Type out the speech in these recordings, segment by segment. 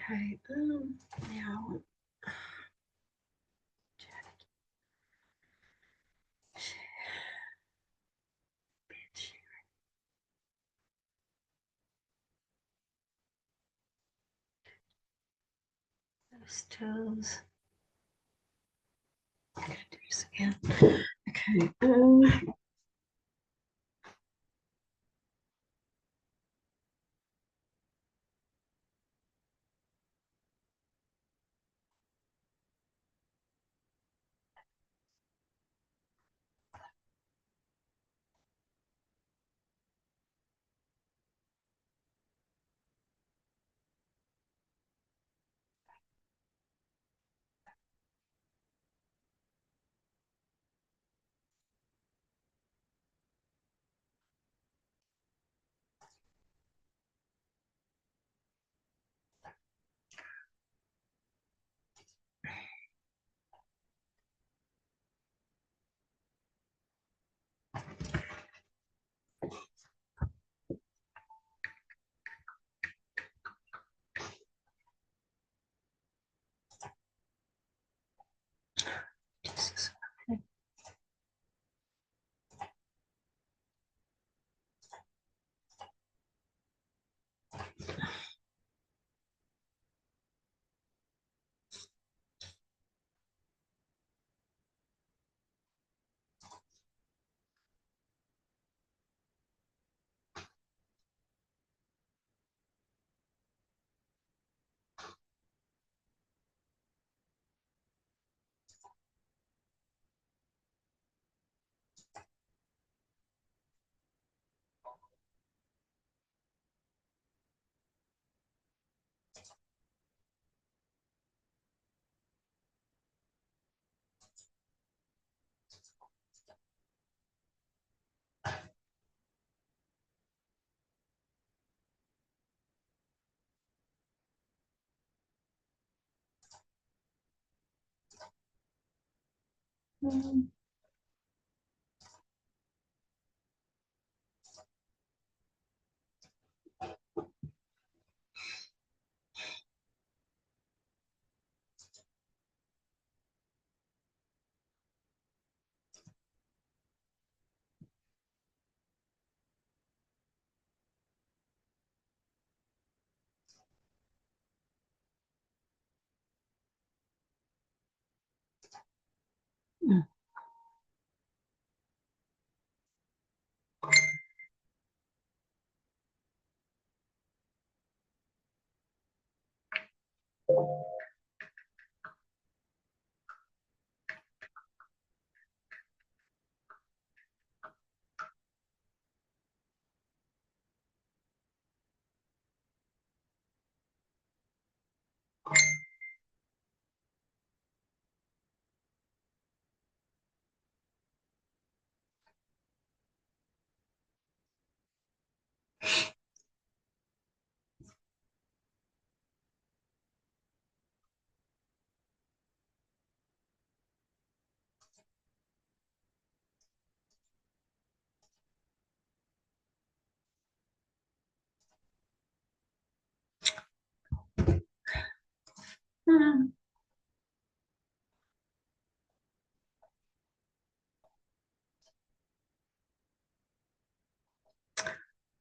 Okay, now those tools. I'm gonna do this again. Okay, Jesus.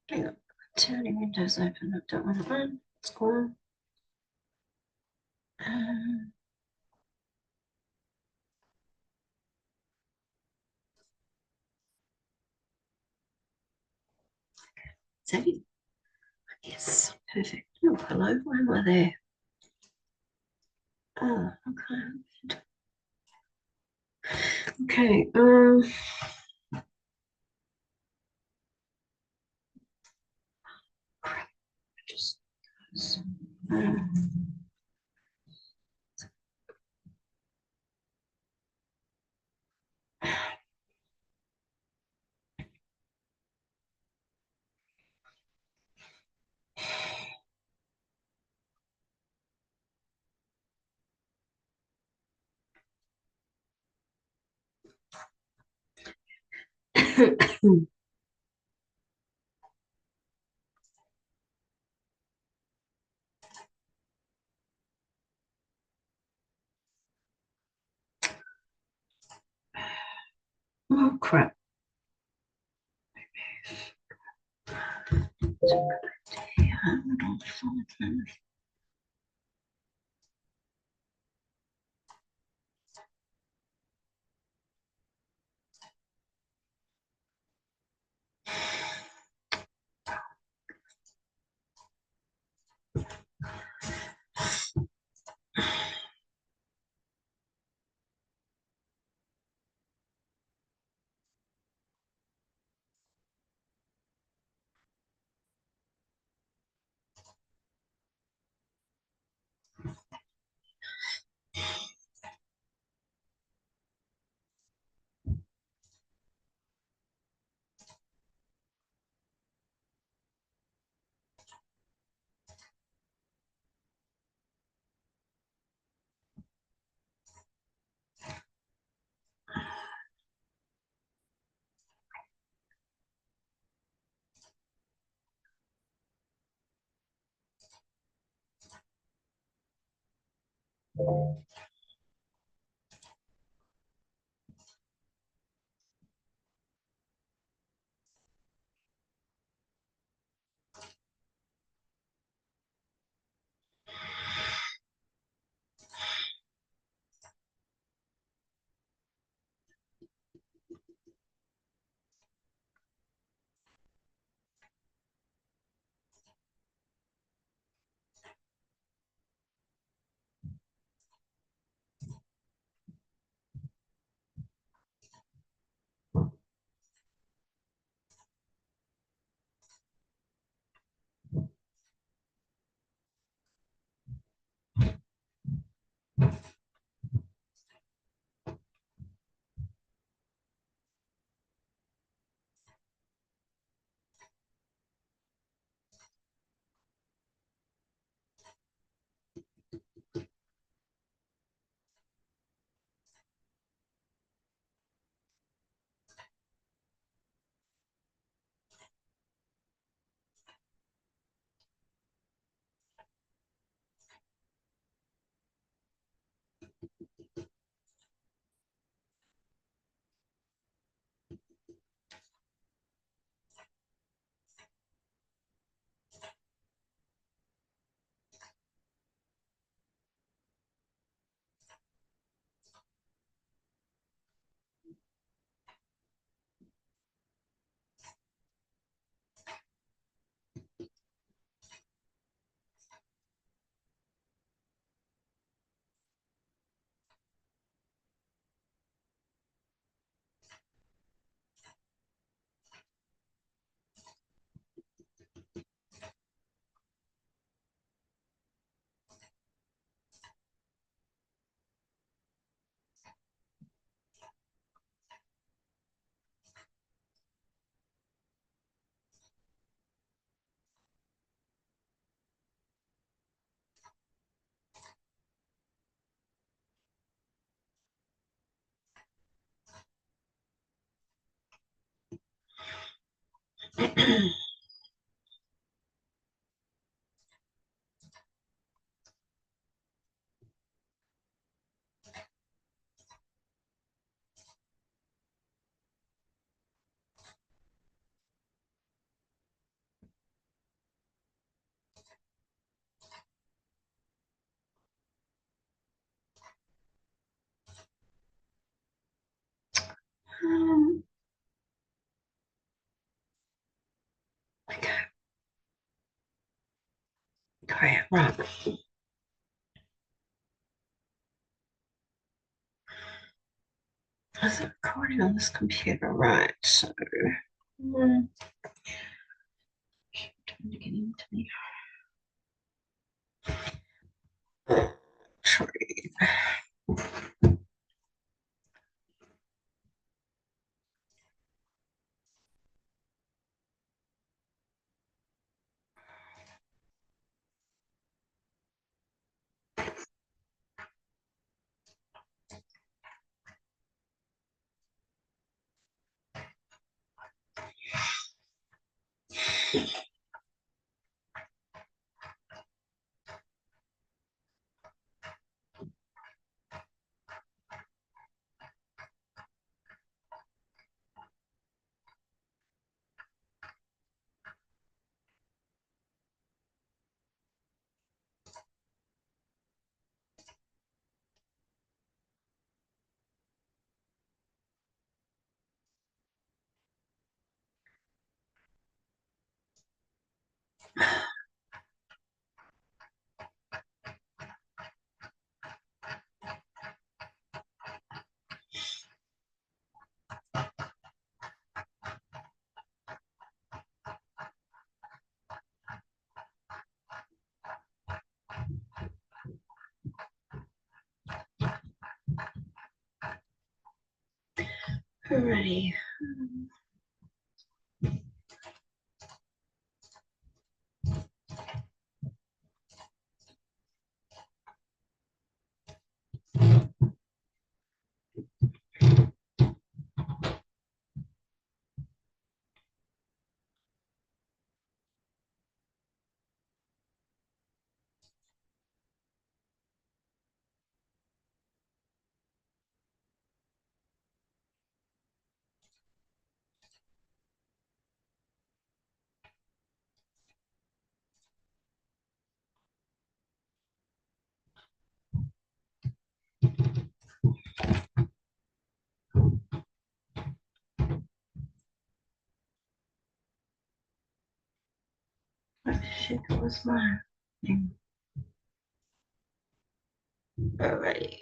Hang on. Too many windows open. I don't want to run. It's gone. Is that it? Yes, perfect. Oh, hello. Why am I there? Oh, okay. Okay. Crap. Just. Oh crap. Yeah, hold on, something. Um, okay, great, right. Is it recording on this computer? Right, so trying to get into me. Tree. Alrighty. Oh shit, that was my thing. Alrighty.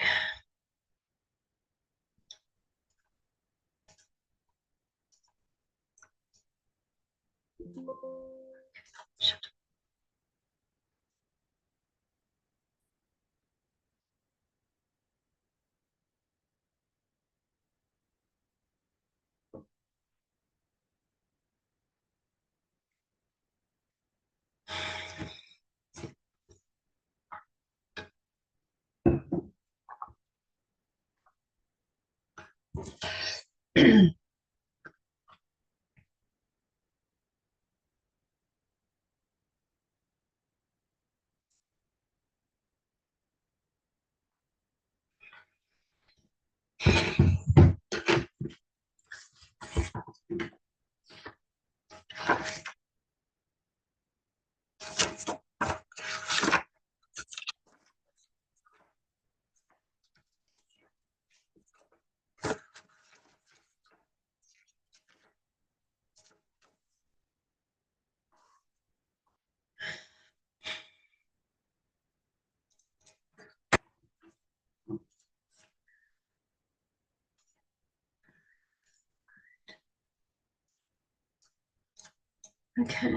Okay.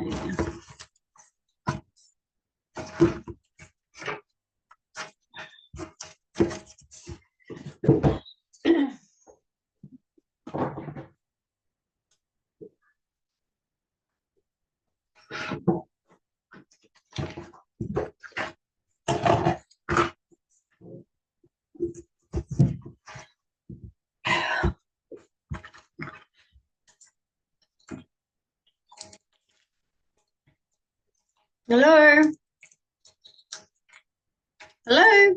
Hello. Hello.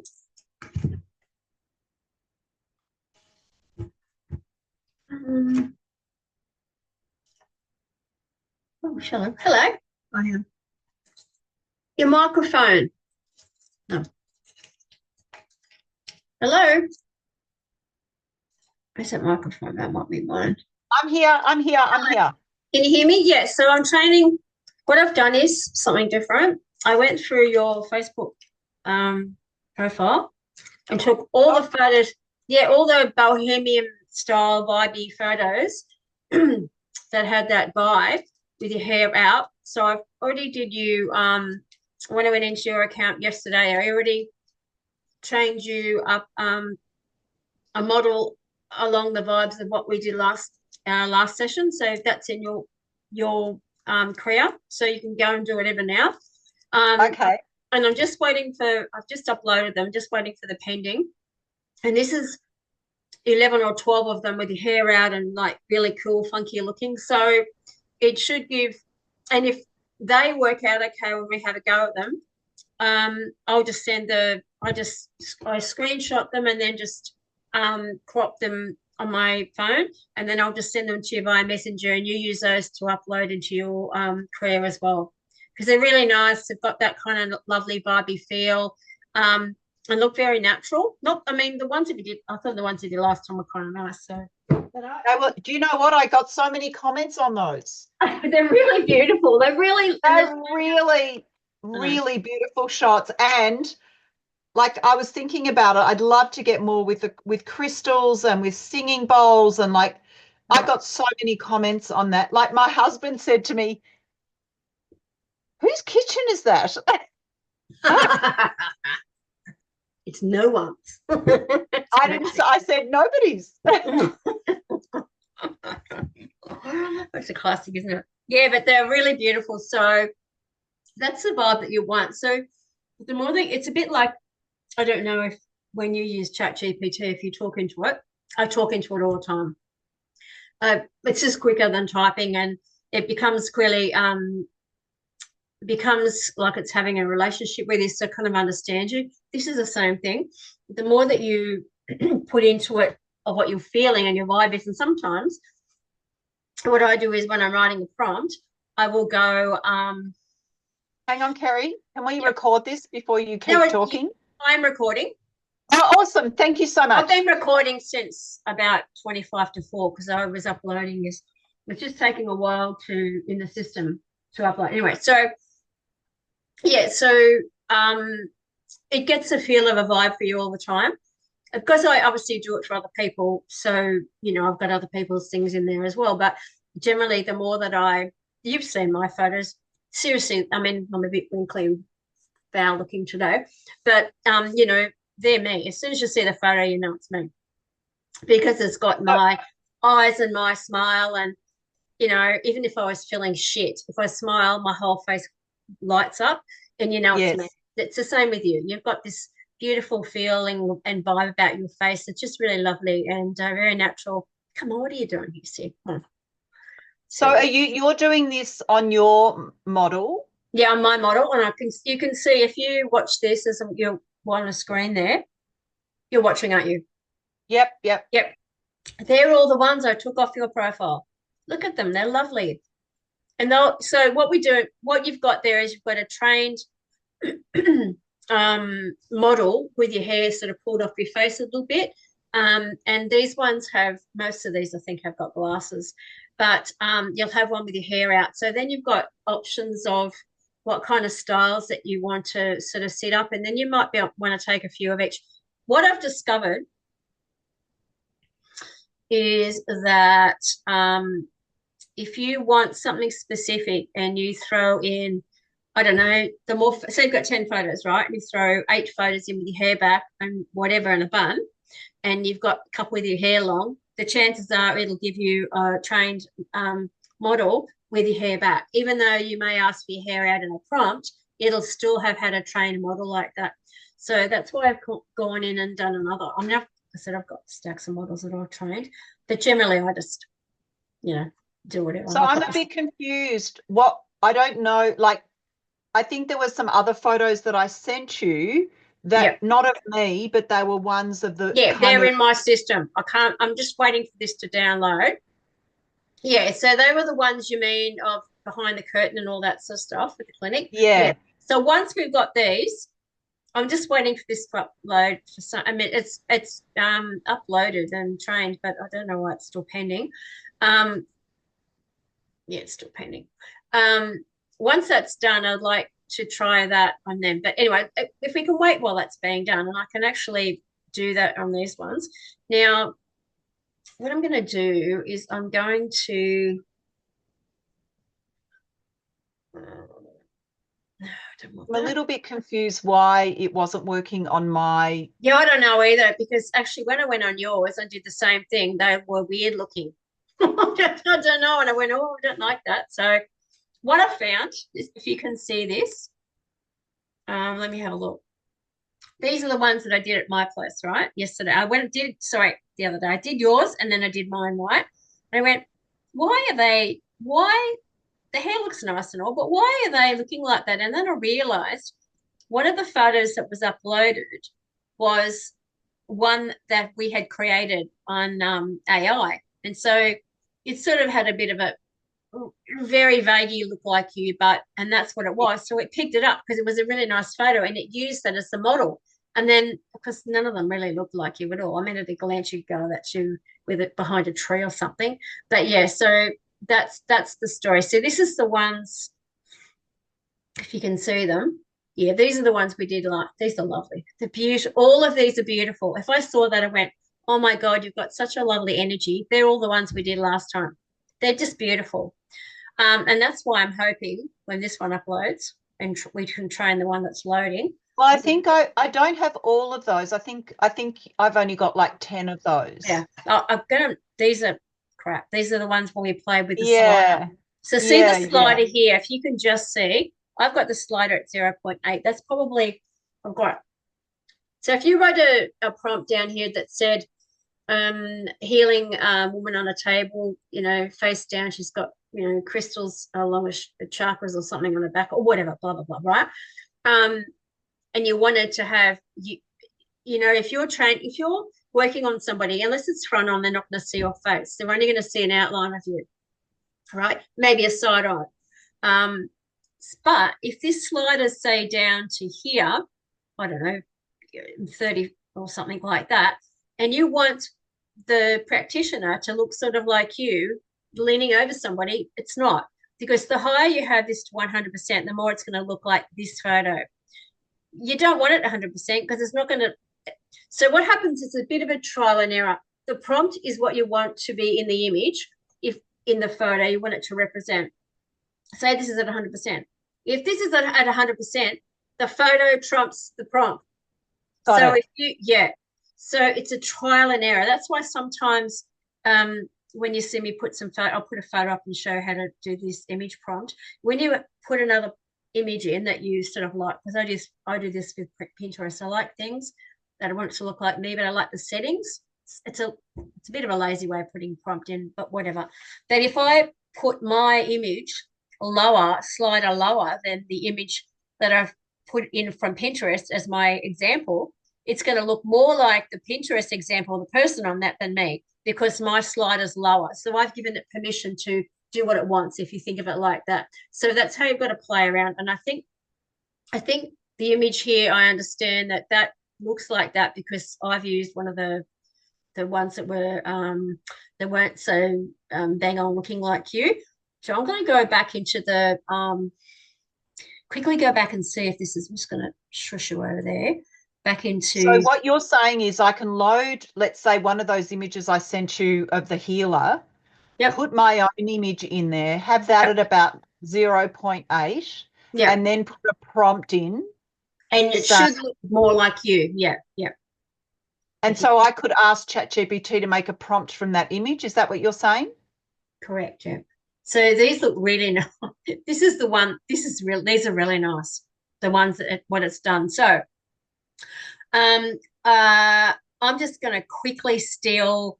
Oh, hello. Hello. I am. Your microphone. No. Hello. Where's that microphone? That might be mine. I'm here. I'm here. Can you hear me? Yes. So I'm training. What I've done is something different. I went through your Facebook profile and took all the photos. Yeah, all the bohemian style vibey photos that had that vibe with your hair out. So I've already did you when I went into your account yesterday, I already trained you up a model along the vibes of what we did last session. So that's in your career. So you can go and do whatever now. Okay. And I'm just waiting for, I've just uploaded them, just waiting for the pending. And this is 11 or 12 of them with your hair out and like really cool, funky looking. So it should give, and if they work out okay when we have a go at them, I'll just send I screenshot them and then just crop them on my phone, and then I'll just send them to you via Messenger, and you use those to upload into your career as well, because they're really nice. They've got that kind of lovely vibey feel, and look very natural. Not, I mean, the ones that you did, I thought the ones you did last time were kind of nice. So, Do you know what? I got so many comments on those. they're really beautiful. They're really beautiful shots. And like I was thinking about it, I'd love to get more with crystals and with singing bowls, and like I got so many comments on that. Like my husband said to me, "Whose kitchen is that?" It's no one's. I said nobody's. It's a classic, isn't it? Yeah, but they're really beautiful. So that's the vibe that you want. So the more that it's a bit like, I don't know if when you use Chat GPT, if you talk into it, I talk into it all the time. It's just quicker than typing, and it becomes really becomes like it's having a relationship with you, so kind of understand you. This is the same thing. The more that you put into it of what you're feeling and your vibe is, and sometimes what I do is when I'm writing a prompt, I will go, Hang on, Kerry. Can we yeah, record this before you no, keep talking? I'm recording. Oh, awesome. Thank you so I've much. been recording since about 25 to 4 because I was uploading this. It's just taking a while to in the system to upload. Anyway, so yeah, so um it gets a feel of a vibe for you all the time. Because I obviously do it for other people, so I've got other people's things in there as well. But generally, the more that you've seen my photos. Seriously, I mean, I'm a bit wrinkly, foul looking today, but they're me. As soon as you see the photo, you know it's me because it's got my eyes and my smile, and even if I was feeling shit, if I smile, my whole face lights up, and it's me. Yes. It's the same with you. You've got this beautiful feeling and vibe about your face. It's just really lovely and very natural. Come on, what are you doing here, Sid? Come on. So are you're doing this on your model? Yeah, on my model, and you can see if you watch this as you're on a screen there. You're watching, aren't you? Yep, yep. Yep. They're all the ones I took off your profile. Look at them. They're lovely. And so what you've got there is you've got a trained model with your hair sort of pulled off your face a little bit. And these ones most of these I think have got glasses, but you'll have one with your hair out. So then you've got options of what kind of styles that you want to sort of set up. And then you might want to take a few of each. What I've discovered is that if you want something specific and you throw in, I don't know, so you've got 10 photos, right? And you throw 8 photos in with your hair back and whatever in a bun, and you've got a couple with your hair long, the chances are it'll give you a trained model with your hair back. Even though you may ask for your hair out in a prompt, it'll still have had a trained model like that. So that's why I've gone in and done another. I mean, I said I've got stacks of models that I've trained, but generally I just, do whatever. So I'm a bit confused. I don't know, like I think there were some other photos that I sent you that not of me, but they were ones of the they're in my system. I'm just waiting for this to download. Yeah, so they were the ones you mean of behind the curtain and all that sort of stuff at the clinic. Yeah. So once we've got these, I'm just waiting for this to upload for some. I mean, it's uploaded and trained, but I don't know why it's still pending. Yeah, it's still pending. Once that's done, I'd like to try that on them. But anyway, if we can wait while that's being done, and I can actually do that on these ones. Now, what I'm going to do is I'm going to. I'm a little bit confused why it wasn't working on my. Yeah, I don't know either, because actually when I went on yours, I did the same thing. They were weird looking. I don't know. And I went, oh, I don't like that. So what I found is, if you can see this, let me have a look. These are the ones that I did at my place, right? Yesterday. The other day. I did yours and then I did mine, right? And I went, why the hair looks nice and all, but why are they looking like that? And then I realized one of the photos that was uploaded was one that we had created on AI. And so it sort of had a bit of a very vaguely look like you, and that's what it was. So it picked it up because it was a really nice photo and it used that as the model. And then, because none of them really looked like you at all. I mean, at a glance, you'd go, that's you with it behind a tree or something. But yeah, so that's the story. So this is the ones, if you can see them. Yeah, these are the ones we did. Like, these are lovely. They're beautiful. All of these are beautiful. If I saw that, I went, oh my God, you've got such a lovely energy. They're all the ones we did last time. They're just beautiful. And that's why I'm hoping when this one uploads and we can train the one that's loading. Well, I think I don't have all of those. I think I've only got like 10 of those. Yeah, these are crap. These are the ones where we play with the slider. Yeah. So see the Yeah, yeah. slider here. If you can just see, I've got the slider at 0.8. That's probably, I've got. So if you wrote a prompt down here that said, healing woman on a table, face down, she's got, crystals along the chakras or something on her back or whatever, blah, blah, blah, right? And you wanted to have, if you're working on somebody, unless it's front on, they're not going to see your face. They're only going to see an outline of you, right? Maybe a side eye. But if this slider's say down to here, I don't know, 30 or something like that, and you want the practitioner to look sort of like you, leaning over somebody, it's not. Because the higher you have this to 100%, the more it's going to look like this photo. You don't want it 100% because it's not going to. So what happens is a bit of a trial and error. The prompt is what you want to be in the image. If in the photo you want it to represent, say this is at 100%. If this is at 100%, the photo trumps the prompt. So so it's a trial and error. That's why sometimes when you see me put I'll put a photo up and show how to do this image prompt. When you put another image in that you sort of like, because I do this with Pinterest. I like things that I want it to look like me, but I like the settings. It's a bit of a lazy way of putting prompt in, but whatever. Then if I put my image slider lower than the image that I've put in from Pinterest as my example, it's going to look more like the Pinterest example, the person on that, than me, because my slider's lower. So I've given it permission to do what it wants, if you think of it like that. So that's how you've got to play around. And I think the image here, I understand that looks like that because I've used one of the ones that weren't so bang on looking like you. So I'm going to go back into the quickly go back and see if this is. I'm just going to shush you over there. Back into. So what you're saying is I can load, let's say, one of those images I sent you of the healer, Yep. put my own image in there, have that at about 0.8, and then put a prompt in. And it should look more like you. Yeah, yeah. And so I could ask ChatGPT to make a prompt from that image. Is that what you're saying? Correct, yeah. So these look really nice. This is the one, these are really nice. The ones that what it's done. So I'm just going to quickly steal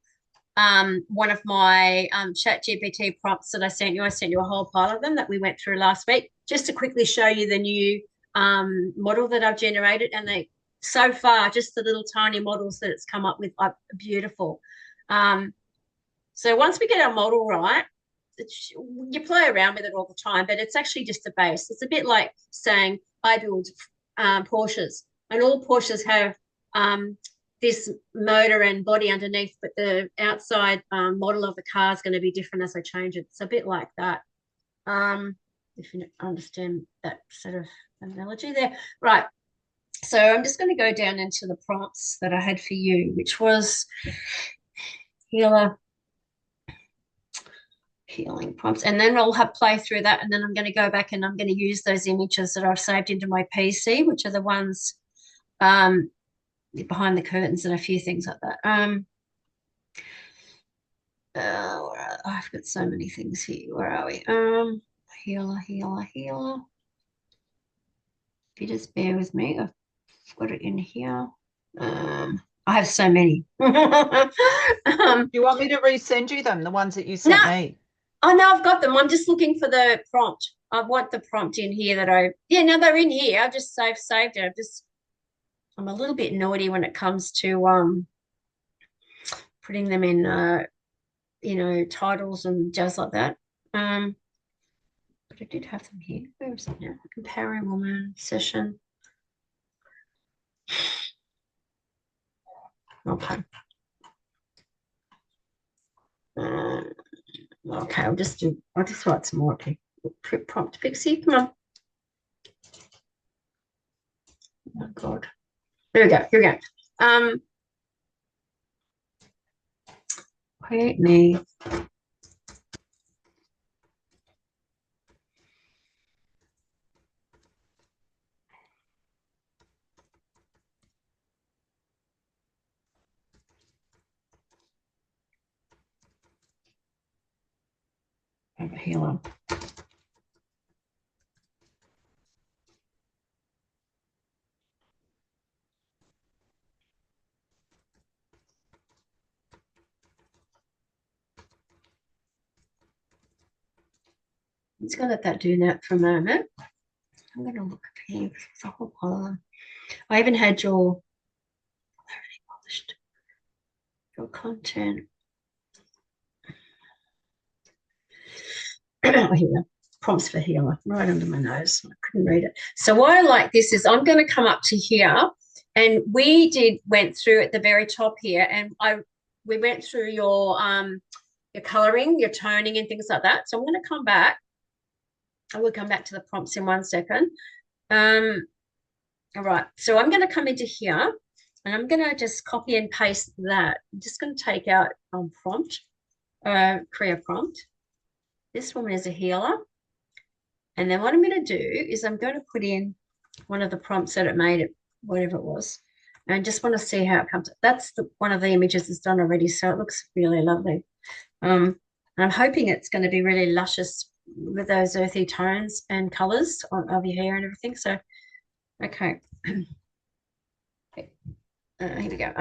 one of my ChatGPT prompts that I sent you. I sent you a whole pile of them that we went through last week, just to quickly show you the new model that I've generated. And so far, just the little tiny models that it's come up with are beautiful. So once we get our model right, you play around with it all the time, but it's actually just a base. It's a bit like saying I build Porsches, and all Porsches have this motor and body underneath, but the outside model of the car is going to be different as I change it. It's a bit like that. If you understand that sort of analogy there. Right. So I'm just going to go down into the prompts that I had for you, which was healing prompts, and then I'll have play through that, and then I'm going to go back and I'm going to use those images that I've saved into my PC, which are the ones behind the curtains and a few things like that. I've got so many things here. Where are we? Healer. If you just bear with me, I've got it in here. I have so many. Do you want me to resend you them, the ones that you sent me? Oh, no, I've got them. I'm just looking for the prompt. I want the prompt in here no, they're in here. I've just saved it. I'm a little bit naughty when it comes to putting them in titles and jazz like that. But I did have them here. Where is it now? Empowering woman session. Okay. Okay, I'll just write some more. Okay. Prompt Pixie. Come on. Oh God. Here we go. Create me. of a healer. I'm just going to let that do that for a moment. I'm going to look up here. There's a whole pile of them. I even had your content. Oh, here, prompts for healer, right under my nose. I couldn't read it. So what I like this is I'm going to come up to here, and we went through at the very top here, and we went through your coloring, your toning, and things like that. So I'm going to come back. I will come back to the prompts in 1 second. All right. So I'm going to come into here, and I'm going to just copy and paste that. I'm just going to take out prompt, create prompt. This woman is a healer. And then what I'm going to do is I'm going to put in one of the prompts that it made, it, whatever it was. And I just want to see how it comes. That's one of the images that's done already. So it looks really lovely. And I'm hoping it's going to be really luscious with those earthy tones and colors of your hair and everything. So, okay. Here we go.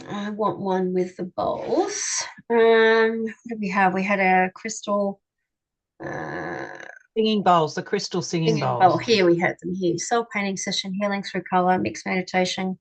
I want one with the bowls. What did we have? We had a crystal Singing bowls, the crystal singing bowl. bowls. Here we have them here. Soul painting session, healing through color, mixed meditation.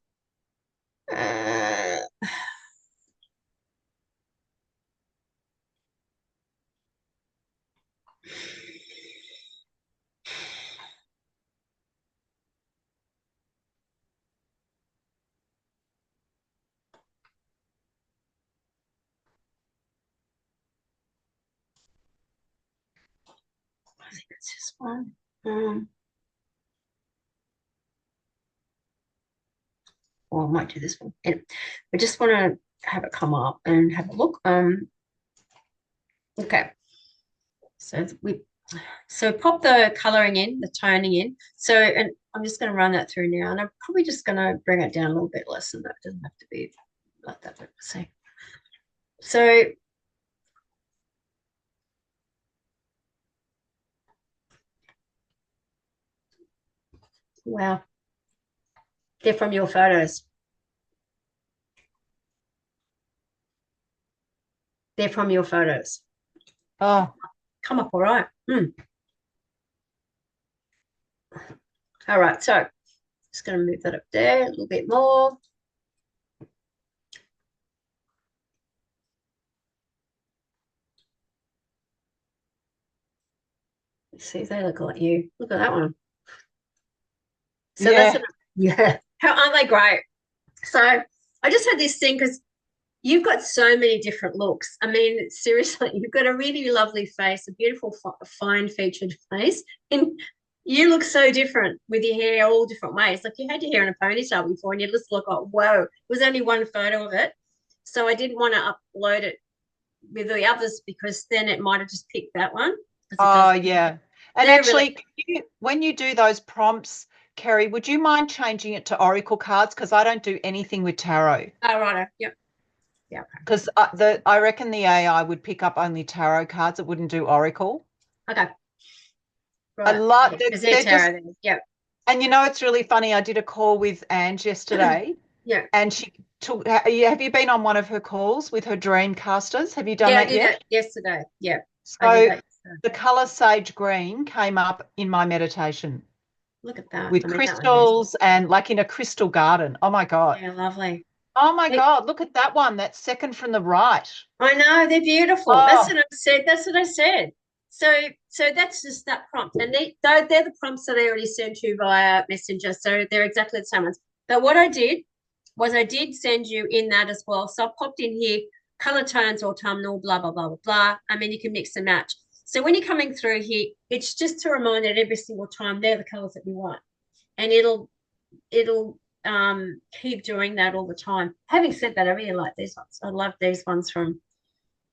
I think it's this one. Or I might do this one. Anyway, I just want to have it come up and have a look. Okay. So pop the coloring in, the toning in. So, and I'm just going to run that through now, and I'm probably just going to bring it down a little bit less than that. It doesn't have to be like that. Let's see. So wow, they're from your photos. They're from your photos. Oh, Come up all right. All right, so just going to move that up there a little bit more. Let's see if they look like you. Look at that one. So yeah. yeah. How aren't they great? So I just had this thing because you've got so many different looks. I mean, seriously, you've got a really lovely face, a beautiful, fine featured face. And you look so different with your hair all different ways. Like you had your hair in a ponytail before and you just look like, whoa. It was only one photo of it. So I didn't want to upload it with the others because then it might have just picked that one. Oh, yeah. And They're actually, when you do those prompts, Kerry, would you mind changing it to oracle cards? Because I don't do anything with tarot. Oh, right. Yep. Yeah. Because I reckon the AI would pick up only tarot cards. It wouldn't do oracle. Okay. I Right. love Because they're tarot then. Yep. and you know, it's really funny. I did a call with Ange yesterday. Yeah. And she took, have you been on one of her calls with her Dreamcasters? Have you done Yeah, I that did yet? that yesterday. Yeah. I did So that yesterday. the color sage green came up in my meditation Look at that. with I mean, that one is crystals and like in a crystal garden. Oh my God. yeah, lovely. Oh my God. Look at that one. That's second from the right. I know they're beautiful. That's Oh, what I said. That's what I said. So that's just that prompt, and they're the prompts that I already sent you via Messenger. So they're exactly the same ones. But what I did was I did send you in that as well. So I popped in here color tones, autumnal, blah blah blah blah blah. I mean, you can mix and match. So when you're coming through here, it's just to remind that every single time they're the colors that we want, and it'll keep doing that all the time. Having said that, I really like these ones. I love these ones from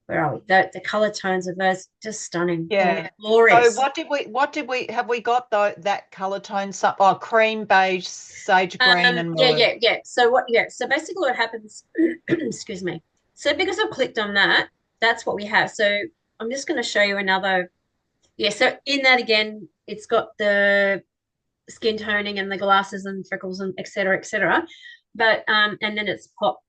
Where are we? The color tones of those just stunning. Yeah. So Glorious. have we got that color tone? Cream, beige, sage green, and maroon. Yeah. So basically what happens, excuse me. So because I've clicked on that, that's what we have. So I'm just going to show you another. Yeah, so in that again, it's got the skin toning and the glasses and freckles and et cetera, et cetera. But and then it's popped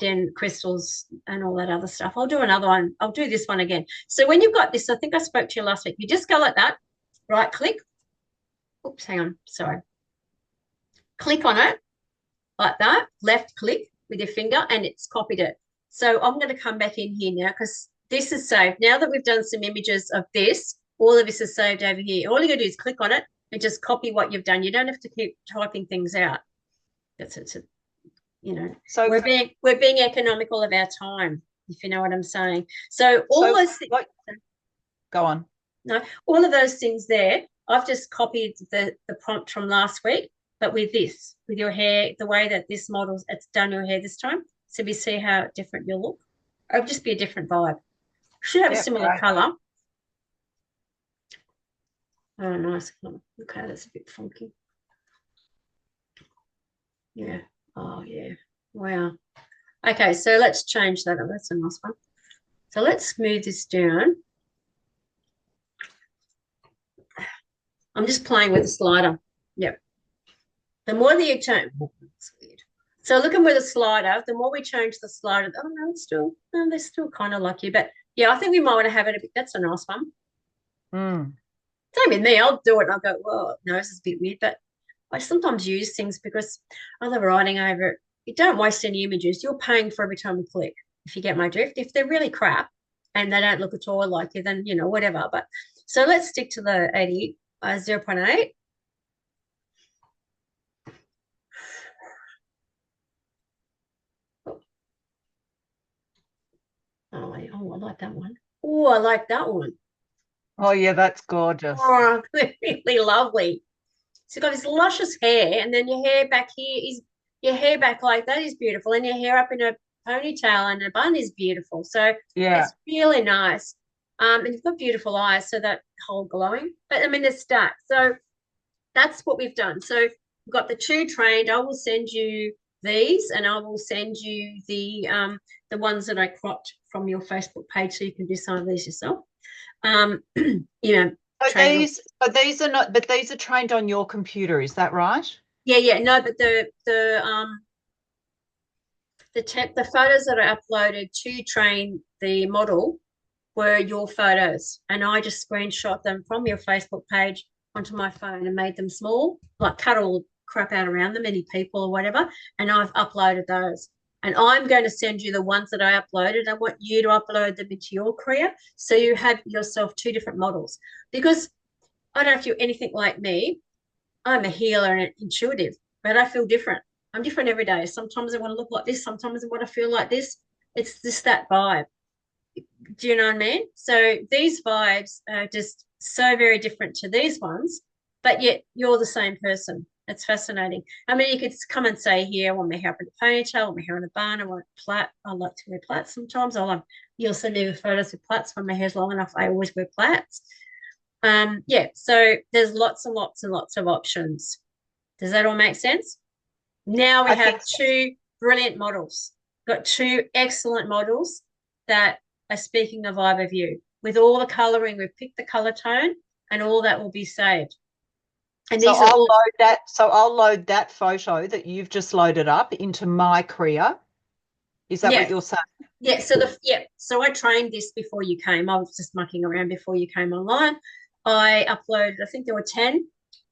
in crystals and all that other stuff. I'll do another one. I'll do this one again. So when you've got this, I think I spoke to you last week. You just go like that, right click. Oops, hang on. Sorry. Click on it like that, left click with your finger, and it's copied it. So I'm going to come back in here now because this is saved. Now that we've done some images of this, all of this is saved over here. All you got to do is click on it and just copy what you've done. You don't have to keep typing things out. So we're being economical of our time, if you know what I'm saying. So all those things. Go on. No, all of those things there. I've just copied the prompt from last week, but with your hair, the way that this model's it's done your hair this time. So we see how different you'll look. It'll just be a different vibe. Should have a similar color. Oh, nice. Okay, that's a bit funky. Yeah. Oh, yeah. Wow. Okay, so let's change that. That's a nice one. So let's move this down. I'm just playing with the slider. Yep. The more that you change, that's weird. So looking with the slider, the more we change the slider, oh no, they're still kind of like you. But yeah, I think we might want to have it a bit. That's a nice one. Same with me. I'll do it and I'll go, well, no, this is a bit weird. But I sometimes use things because I love writing over it. You don't waste any images. You're paying for every time you click, if you get my drift. If they're really crap and they don't look at all like you, then, whatever. But so let's stick to the 0.8. Oh, I like that one. Oh, I like that one. Oh, yeah, that's gorgeous. Oh, really lovely. So you've got this luscious hair, and then your hair back here is your hair back like that is beautiful, and your hair up in a ponytail and a bun is beautiful. So yeah, it's really nice. And you've got beautiful eyes, so that whole glowing. But I mean, they're stacked. So that's what we've done. So we've got the two trained. I will send you these, and I will send you the ones that I cropped from your Facebook page, so you can do some of these yourself. So these are not, but these are trained on your computer, is that right? Yeah. No, but the photos that I uploaded to train the model were your photos, and I just screenshot them from your Facebook page onto my phone and made them small, like cut all crap out around them, any people or whatever, and I've uploaded those. And I'm going to send you the ones that I uploaded. I want you to upload them into your career so you have yourself two different models. Because I don't know if you're anything like me. I'm a healer and intuitive, but I feel different. I'm different every day. Sometimes I want to look like this. Sometimes I want to feel like this. It's just that vibe. Do you know what I mean? So these vibes are just so very different to these ones, but yet you're the same person. It's fascinating. I mean, you could come and say here, I want my hair up in a ponytail, I want my hair in a bun, I want a plait. I like to wear plaits sometimes. You'll send me the photos with plaits when my hair's long enough. I always wear plaits. So there's lots and lots and lots of options. Does that all make sense? Now we have two brilliant models. Got two excellent models that are speaking the vibe of you. With all the colouring, we've picked the colour tone and all that will be saved. And so I'll load that photo that you've just loaded up into my career. Is that what you're saying? Yeah. So I trained this before you came. I was just mucking around before you came online. I uploaded, I think there were 10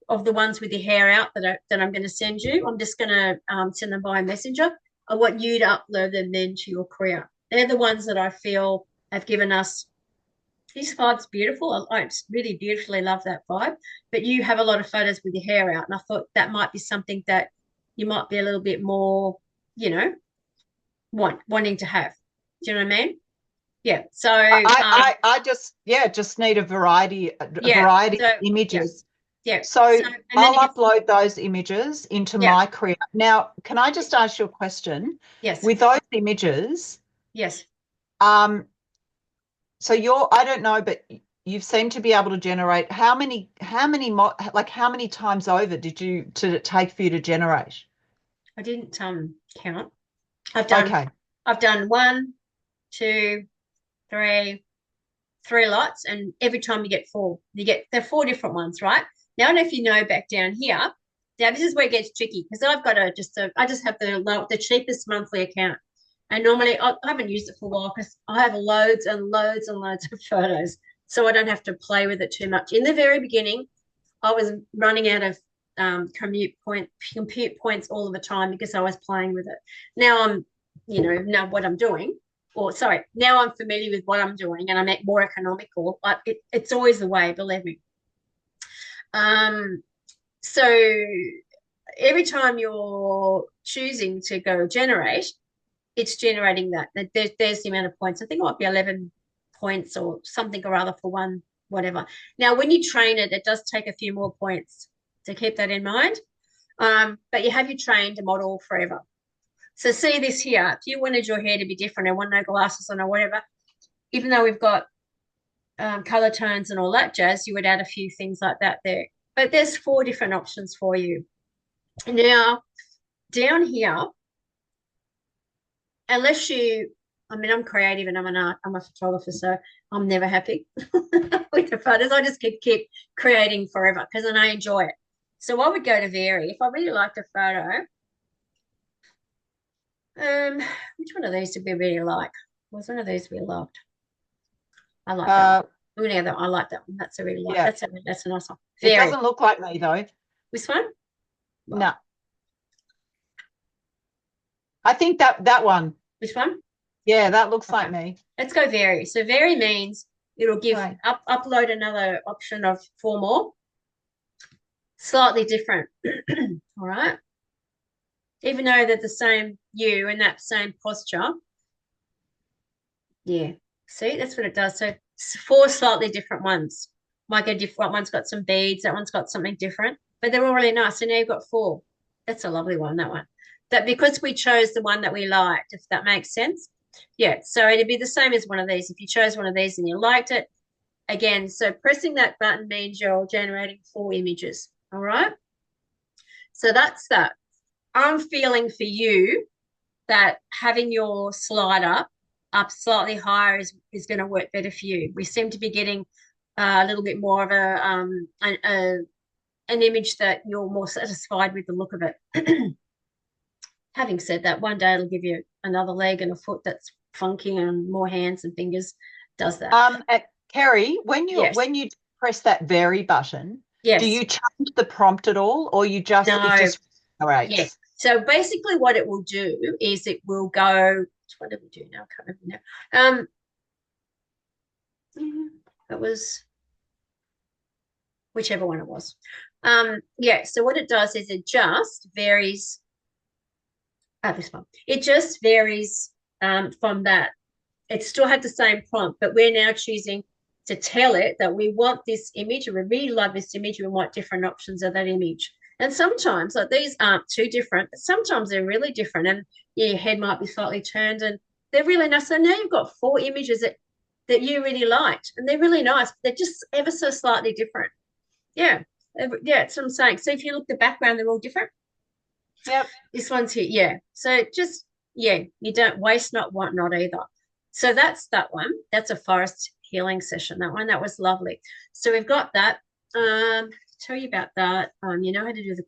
of the ones with your hair out that I'm going to send you. I'm just going to send them by messenger. I want you to upload them then to your career. They're the ones that I feel have given us. This vibe's beautiful. I really beautifully love that vibe. But you have a lot of photos with your hair out, and I thought that might be something that you might be a little bit more, wanting to have. Do you know what I mean? Yeah. So I just need a variety of images. Yeah. So I'll upload those images into my career. Now, can I just ask you a question? Yes. With those images, yes. So I don't know, but you seem to be able to generate like how many times over did it take for you to generate? I didn't count. I've done Okay. I've done one, two, three lots, and every time you get four. They're four different ones, right? Now I don't know if you know back down here. Now this is where it gets tricky because I've got I just have the cheapest monthly account. And normally I haven't used it for a while because I have loads and loads and loads of photos. So I don't have to play with it too much. In the very beginning, I was running out of compute points all of the time because I was playing with it. Now I'm, now what I'm doing, or sorry, now I'm familiar with what I'm doing and I make more economical. But it's always the way, believe me. So every time you're choosing to go generate, it's generating that. There's the amount of points. I think it might be 11 points or something or other for one, whatever. Now, when you train it, it does take a few more points. So keep that in mind. But you have you trained a model forever. So see this here. If you wanted your hair to be different and want no glasses on or whatever, even though we've got color tones and all that jazz, you would add a few things like that there. But there's 4 different options for you. Now, down here, unless I'm creative and I'm a photographer, so I'm never happy with the photos. I just keep creating forever because then I enjoy it. So I would go to vary. If I really liked a photo, which one of these did we really like? Was one of these we loved? I like that one. Yeah, I like that one. That's a really like. Yeah. That's a nice one. It doesn't look like me though. This one? Well, no. I think that one. Which one? Yeah, that looks like me. Let's go vary. So vary means it'll give upload another option of 4 more. Slightly different. All right. Even though they're the same you and that same posture. Yeah. See, that's what it does. So 4 slightly different ones. Might get different. One's got some beads. That one's got something different. But they're all really nice. So now you've got 4. That's a lovely one, that one. That because we chose the one that we liked, if that makes sense. Yeah. So it'd be the same as one of these. If you chose one of these and you liked it, again, so pressing that button means you're generating 4 images. All right. So that's that. I'm feeling for you that having your slider up slightly higher is going to work better for you. We seem to be getting a little bit more of an image that you're more satisfied with the look of it. Having said that, one day it'll give you another leg and a foot that's funky and more hands and fingers. Does that? Kerry, when you press that vary button, yes, do you change the prompt at all, or it just generates? Yes. So basically, what it will do is it will go. What did we do now? I can't remember now. It was whichever one it was. Yeah. So what it does is it just varies. This one. It just varies from that. It still had the same prompt, but we're now choosing to tell it that we want this image, and we really love this image. We want different options of that image. And sometimes, like these aren't too different, but sometimes they're really different. And yeah, your head might be slightly turned, and they're really nice. So now you've got 4 images that you really liked, and they're really nice. They're just ever so slightly different. Yeah, yeah, that's what I'm saying. So if you look at the background, they're all different. Yep. This one's here. Yeah. So just you don't waste, not want, not either. So that's that one. That's a forest healing session. That one, that was lovely. So we've got that. Tell you about that. You know how to do the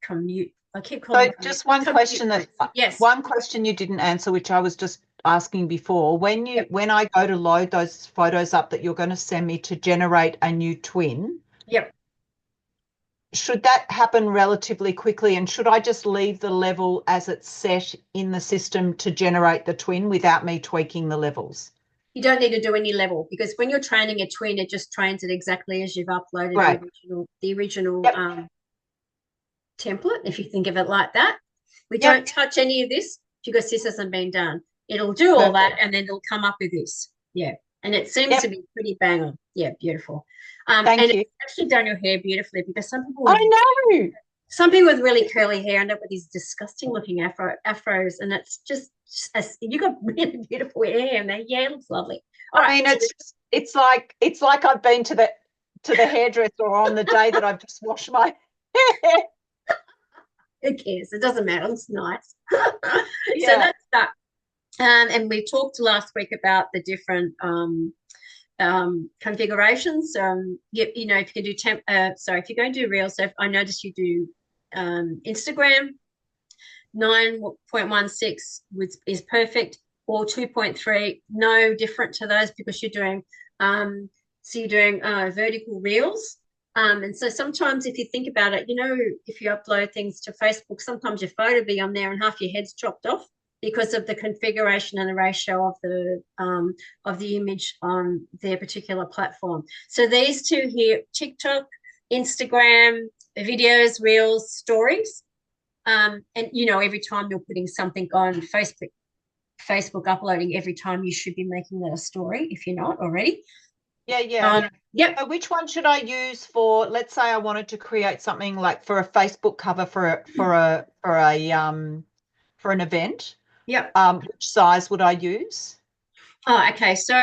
commute. I keep calling. So just one question yes. One question you didn't answer, which I was just asking before. When I go to load those photos up that you're going to send me to generate a new twin. Yep. Should that happen relatively quickly, and should I just leave the level as it's set in the system to generate the twin without me tweaking the levels? You don't need to do any level because when you're training a twin, it just trains it exactly as you've uploaded the original template, if you think of it like that. We don't touch any of this because this hasn't been done. It'll do all that and then it'll come up with this. Yeah. And it seems to be pretty bang on. Yeah, beautiful. Thank you. It's actually done your hair beautifully because some people know. Some people with really curly hair end up with these disgusting looking afros, and it's just You got really beautiful hair, and yeah, it looks lovely. All right. I mean, it's like I've been to the hairdresser on the day that I've just washed my hair. Who cares? It doesn't matter. It looks nice. So Yeah. that's that. And we talked last week about the different configurations. You know, if you can do if you're going to do reels, so I noticed you do Instagram, 9.16 is perfect, or 2.3, no different to those because you're doing vertical reels. And so sometimes if you think about it, you know, if you upload things to Facebook, sometimes your photo be on there and half your head's chopped off because of the configuration and the ratio of the image on their particular platform. So these two here, TikTok, Instagram, videos, reels, stories. And you know, every time you're putting something on Facebook uploading every time, you should be making that a story if you're not already. Yeah. Yep. So which one should I use for, let's say I wanted to create something like for a Facebook cover for an event? Yep. Which size would I use? Oh, okay. So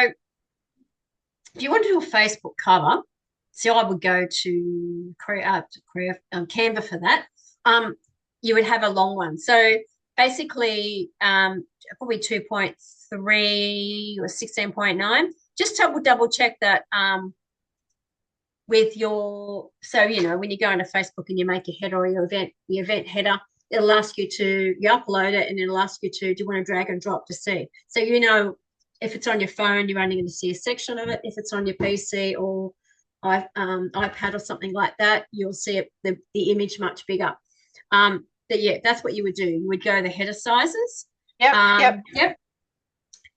if you want to do a Facebook cover, so I would go to Canva for that. You would have a long one. So basically, probably 2.3 or 16.9. Just double check that with your, so you know, when you go into Facebook and you make a header or your event header, it'll ask you to, you upload it and it'll ask you to, do you want to drag and drop to see? So you know, if it's on your phone, you're only going to see a section of it. If it's on your PC or iPad or something like that, you'll see it, the image much bigger. But yeah, that's what you would do. You would go the header sizes. Yep.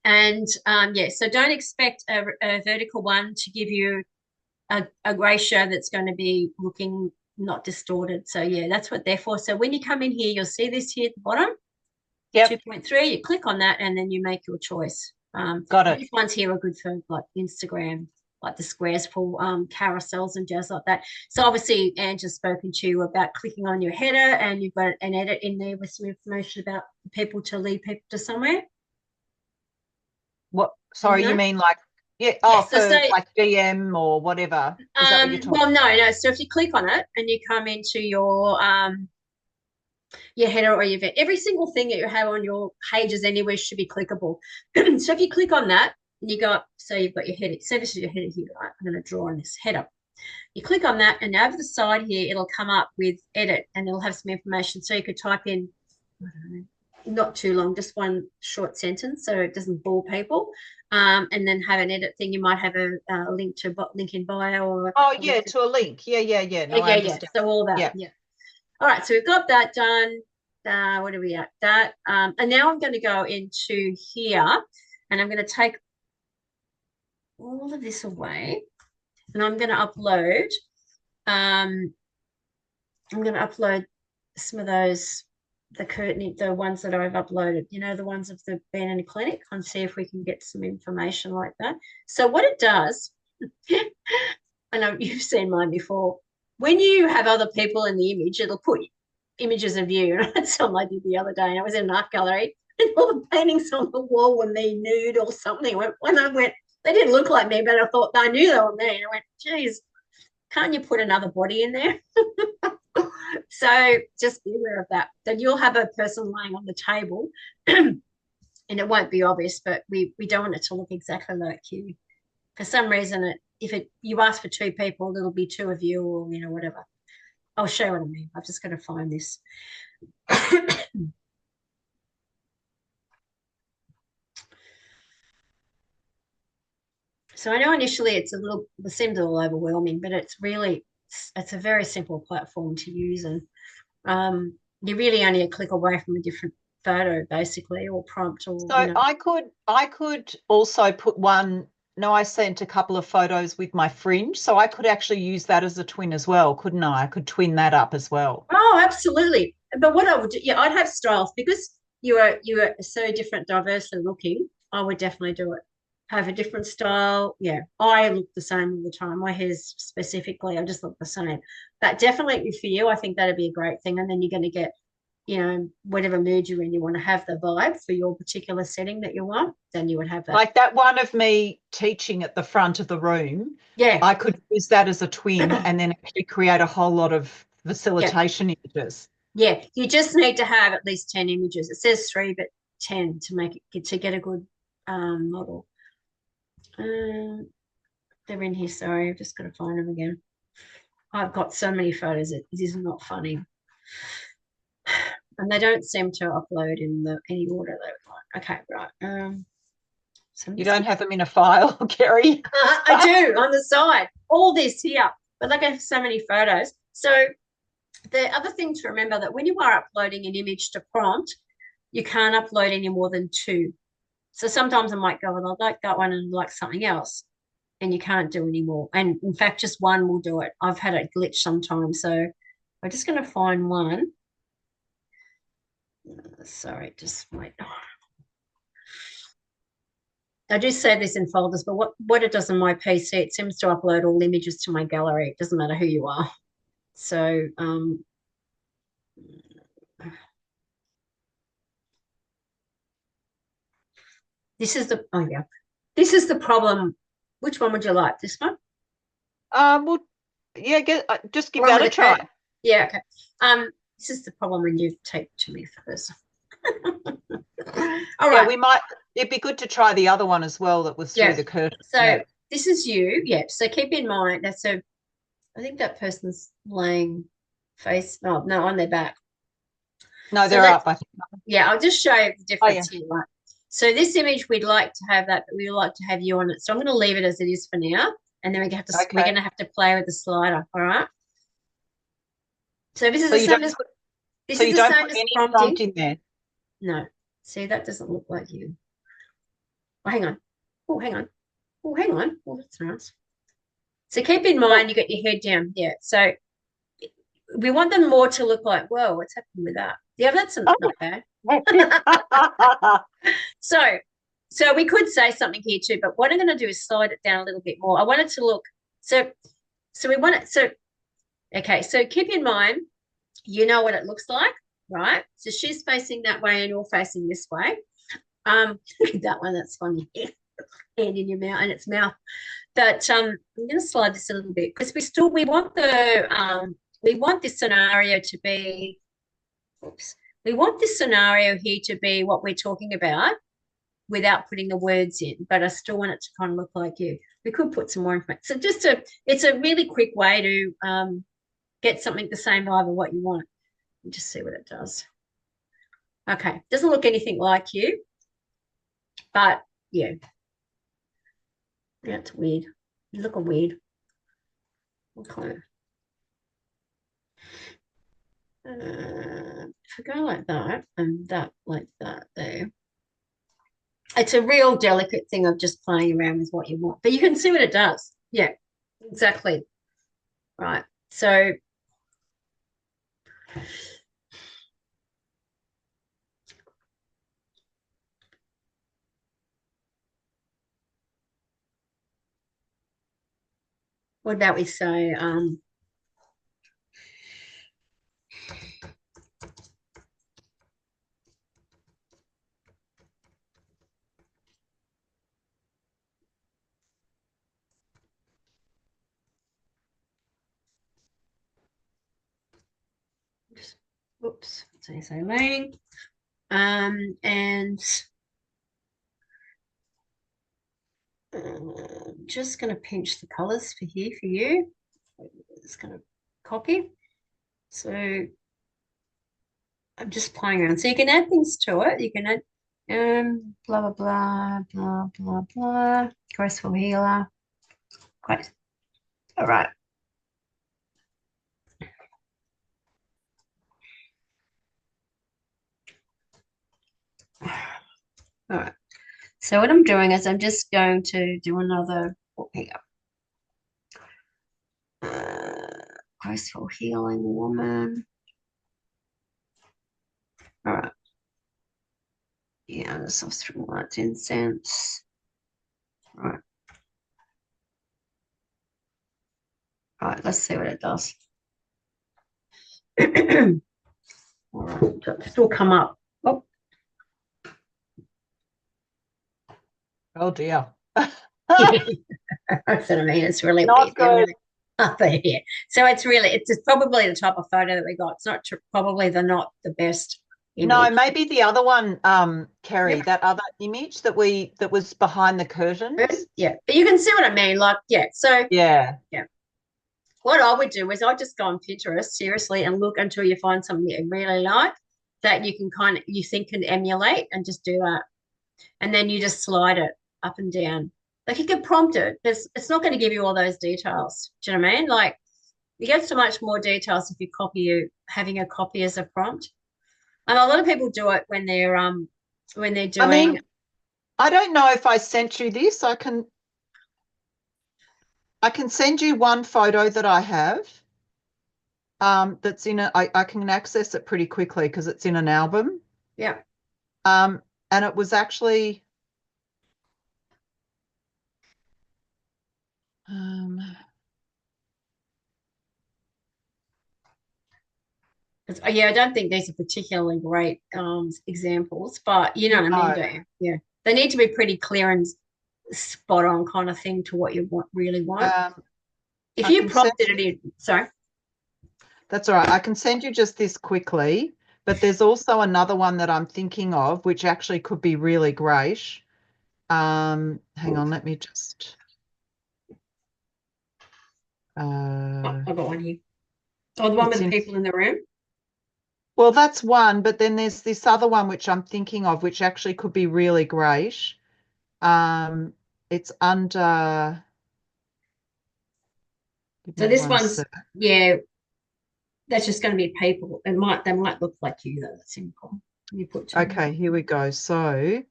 And yeah, so don't expect a vertical one to give you a ratio that's going to be looking not distorted. So yeah, that's what they're for. So when you come in here, you'll see this here at the bottom, Yep. 2.3. You click on that and then you make your choice. Got it. These ones here are good for like Instagram, like the squares for carousels and jazz like that. So obviously, Ange has spoken to you about clicking on your header, and you've got an edit in there with some information about people to lead people to somewhere. What? Sorry, you No? mean like, yeah, Yes. So for say like DM or whatever. Is that what you're talking? well, no. So if you click on it and you come into your header or your event, every single thing that you have on your pages anywhere should be clickable. So if you click on that and you go up, so you've got your header. So this is your header here, right? I'm going to draw on this header. You click on that, and over the side here, it'll come up with edit, and it'll have some information. So you could type in, I don't know, not too long, just one short sentence, so it doesn't bore people. And then have an edit thing. You might have a link in bio, or Oh, yeah, to a link. Yeah. No, I yeah. understand. So all that, Yeah. yeah. All right, so we've got that done. What are we at? That. And now I'm going to go into here, and I'm going to take all of this away, and I'm going to upload. I'm going to upload some of those, the ones that I've uploaded, you know, the ones of the Ben and Clinic, and see if we can get some information like that. So what it does, I know you've seen mine before, when you have other people in the image, it'll put images of you. And I had some I did the other day, and I was in an art gallery, and all the paintings on the wall were me nude or something. When I went, they didn't look like me, but I thought I knew they were me. And I went, geez, can't you put another body in there? So just be aware of that. Then you'll have a person lying on the table, and it won't be obvious, but we don't want it to look exactly like you. For some reason, you ask for two people, it'll be two of you, or you know, whatever. I'll show you what I mean. I've just got to find this. So I know initially it seemed a little overwhelming, but it's a very simple platform to use, and you're really only a click away from a different photo, basically, or prompt, or So I could also put one. No, I sent a couple of photos with my fringe, so I could actually use that as a twin as well, couldn't I? I could twin that up as well. Oh, absolutely. But what I would do, yeah, I'd have styles because you are so different, diversely looking. I would definitely do it. Have a different style. Yeah, I look the same all the time. My hair's specifically, I just look the same. But definitely for you, I think that'd be a great thing. And then you're going to get whatever mood you're in, you want to have the vibe for your particular setting that you want, then you would have that. Like that one of me teaching at the front of the room, Yeah. I could use that as a twin and then actually create a whole lot of facilitation images. Yeah, you just need to have at least 10 images. It says 3, but 10 to make it to get a good model. They're in here. Sorry, I've just got to find them again. I've got so many photos. It is not funny, and they don't seem to upload in any order they would like. Okay, right. So you don't have them in a file, Kerry? I do on the side. All this here, but like I have so many photos. So the other thing to remember that when you are uploading an image to prompt, you can't upload any more than 2. So sometimes I might go, well, I'd like that one and like something else, and you can't do any more. And in fact, just one will do it. I've had it glitch sometimes. So we're just going to find one. Sorry, just wait. I do save this in folders, but what it does on my PC, it seems to upload all images to my gallery. It doesn't matter who you are. So this is the problem. Which one would you like? This one? Well, yeah, just give that a try. Yeah, okay. This is the problem when you tape to me first. All right. Yeah, it'd be good to try the other one as well that was through the curtain. So this is you. Yeah. So keep in mind that I think that person's laying face. Oh, no, on their back. No, they're up, I think. Yeah, I'll just show you the difference here. Right. So this image, we'd like to have that, but we would like to have you on it. So I'm going to leave it as it is for now. And then we're going to have to play with the slider. All right. So this is the same as this is the same as prompting. Prompt in there. No. See, that doesn't look like you. Oh, hang on. Oh, hang on. Oh, hang on. Oh, that's nice. So keep in mind you got your head down. Yeah. So we want them more to look like, whoa, what's happening with that? Yeah, that's not bad. So we could say something here too, but what I'm going to do is slide it down a little bit more. I want it to look so we want it okay, so keep in mind you know what it looks like, right? So she's facing that way and you're facing this way. Look at that one, that's funny. Hand in your mouth and its mouth. But I'm going to slide this a little bit because we want this scenario to be we want this scenario here to be what we're talking about without putting the words in, but I still want it to kind of look like you. We could put some more information. So it's a really quick way to get something the same vibe of what you want. Just see what it does. Okay, doesn't look anything like you, but yeah. That's weird. You look weird. Okay. If I go like that and that like that there, it's a real delicate thing of just playing around with what you want, but you can see what it does. Yeah, exactly. Right. So what about we say oops, so say laying. And just going to pinch the colors for here for you. Just going to copy. So I'm just playing around. So you can add things to it. You can add blah, blah, blah, blah, blah, blah. Graceful healer. Great. All right. All right. So what I'm doing is I'm just going to do another here. Graceful healing woman. All right. Yeah, this was from light incense. All right. All right, let's see what it does. All right, so it's still come up. Oh, Oh dear. that's what I mean. It's really Not weird. They're good. really up there. So it's just probably the type of photo that we got. It's not probably not the best No, image. maybe the other one, Kerry, Yep. that other image that was behind the curtains. Yeah, but you can see what I mean. Like, yeah. So Yeah. yeah, what I would do is I'd just go on Pinterest seriously and look until you find something you really like that you can you think can emulate and just do that. And then you just slide it up and down. Like you can prompt it. It's not going to give you all those details. Do you know what I mean? Like you get so much more details if you having a copy as a prompt. And a lot of people do it when they're I doing. mean, I don't know if I sent you this. I can send you one photo that I have. That's I can access it pretty quickly because it's in an album. Yeah. Um, and it was actually um, Yeah, I don't think these are particularly great examples, but you know what I mean, no, don't you? Yeah. They need to be pretty clear and spot on kind of thing to what you really want. If I you can send prompted it you, in, sorry. that's all right. I can send you just this quickly, but there's also another one that I'm thinking of, which actually could be really great. Hang on, let me just Oh, uh I've got one here. Oh, the one with it's the in people in the room. well, that's one, but then there's this other one which I'm thinking of, which actually could be really great. It's under, give So me this one one's, sec. yeah, that's just going to be people. They might look like you though. That's simple. You put two. Okay, here we go. So,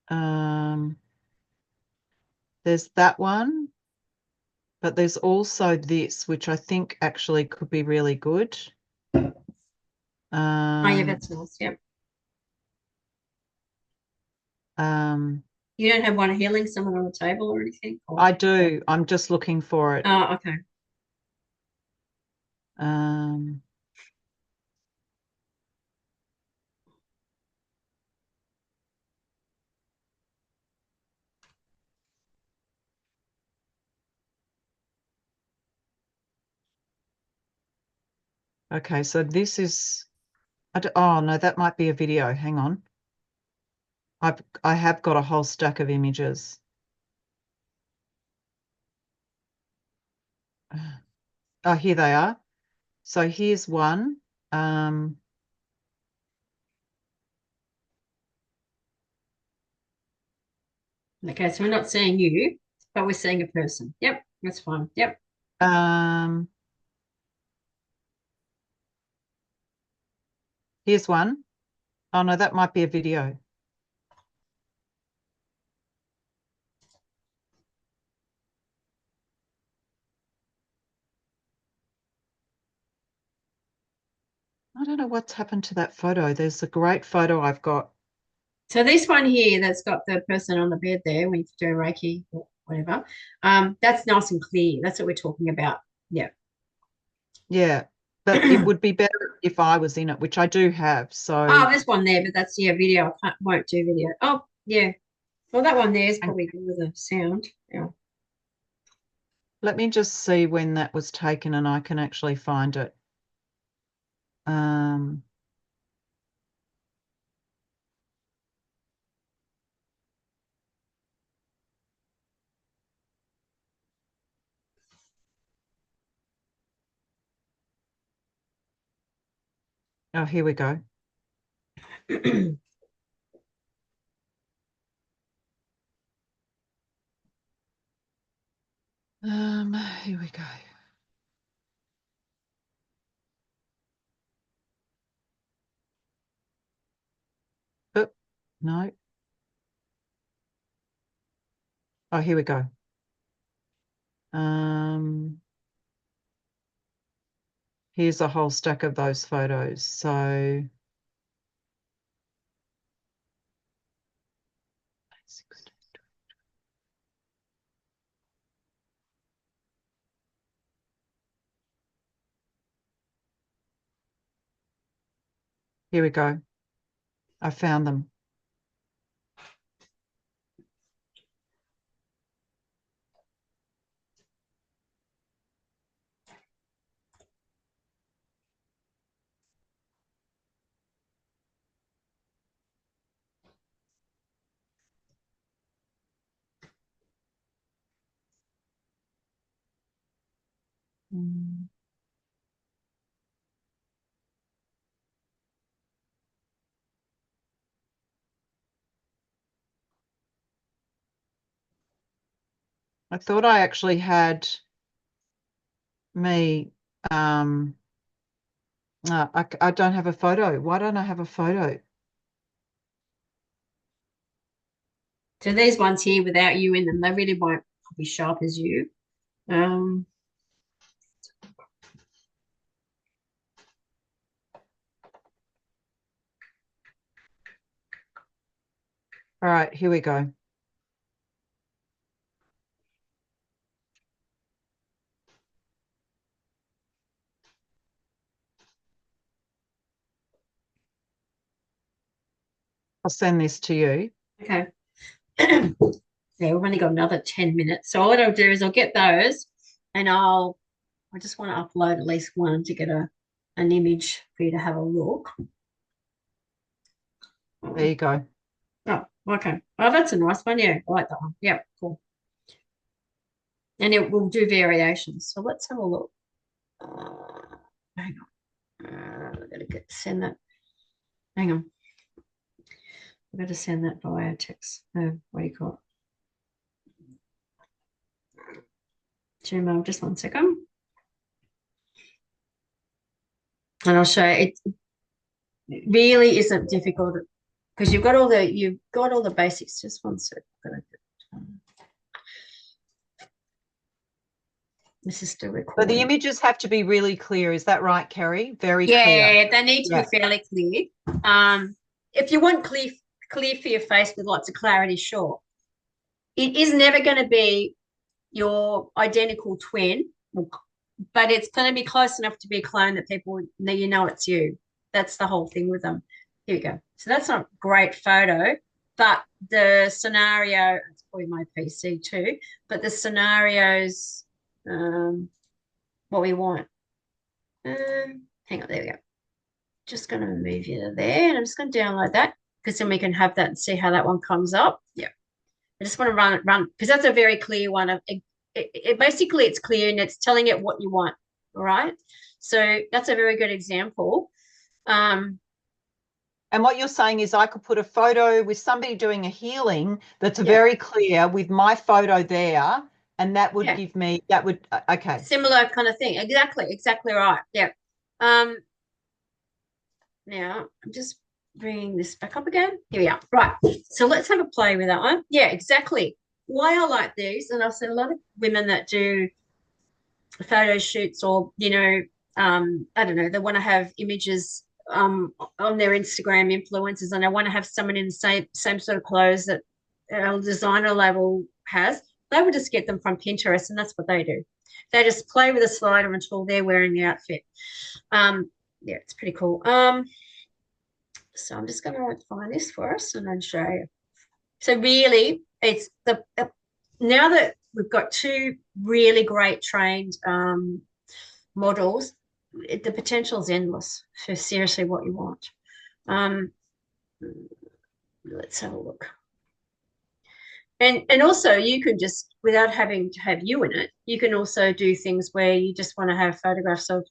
um, there's that one, but there's also this, which I think actually could be really good. Oh yeah, Um, that's nice. Yep. um, You don't have one healing someone on the table or anything? Or... I do. I'm just looking for it. Oh, okay. Um, okay, so this is, oh no, that might be a video. Hang on. I have got a whole stack of images. Oh, here they are. So here's one. Um, Okay, so we're not seeing you, but we're seeing a person. Yep, that's fine. Yep. um, here's one. Oh no, that might be a video. I don't know what's happened to that photo. There's a great photo I've got. So this one here that's got the person on the bed there when you do Reiki or whatever, that's nice and clear. That's what we're talking about. Yeah. Yeah, but it would be better if I was in it, which I do have. So Oh, there's one there, but that's yeah, video. Won't do video. Oh, yeah. Well, that one there is and probably good with a sound. Yeah. let me just see when that was taken and I can actually find it. Um, oh, here we go. Here we go. Oh, no. Oh, here we go. Um, here's a whole stack of those photos. So Here we go. I found them. I thought I actually had me. I don't have a photo. Why don't I have a photo? So these ones here without you in them, they really won't be sharp as you. All right, here we go. I'll send this to you. Okay. Yeah, we've only got another 10 minutes. So what I'll do is I'll get those and I just want to upload at least one to get an image for you to have a look. There you go. Oh, okay. Oh, that's a nice one. Yeah, I like that one. Yeah, cool. And it will do variations. So let's have a look. Hang on. I gotta send that. Hang on. I've got to send that via text. What do you call it? Gmail, just 1 second. And I'll show you. It really isn't difficult because you've got all the basics. Just 1 sec. This is still recording. But the images have to be really clear. Is that right, Kerry? Very clear. Yeah, they need to be fairly clear. If you want clear for your face with lots of clarity, sure. It is never going to be your identical twin, but it's going to be close enough to be a clone that people know it's you. That's the whole thing with them. Here we go. So that's not a great photo, but the scenario, it's probably my PC too, but the scenarios, what we want. Hang on, there we go. Just going to move you to there, and I'm just going to download that because then we can have that and see how that one comes up. Yeah. I just want to run because that's a very clear one. Basically, it's clear and it's telling it what you want. All right. So that's a very good example. And what you're saying is I could put a photo with somebody doing a healing that's very clear with my photo there, and that would give me, okay. Similar kind of thing. Exactly right. Yeah. Now I'm just bringing this back up again. Here we are. Right. So let's have a play with that one. Yeah, exactly. Why I like these, and I've seen a lot of women that do photo shoots or, I don't know, they want to have images on their Instagram influencers and they want to have someone in the same sort of clothes that a designer label has. They would just get them from Pinterest and that's what they do. They just play with a slider until they're wearing the outfit. Yeah, it's pretty cool. So I'm just going to find this for us and then show you. So really, it's now that we've got two really great trained models, the potential is endless for seriously what you want. Let's have a look. And also you can just, without having to have you in it, you can also do things where you just want to have photographs of,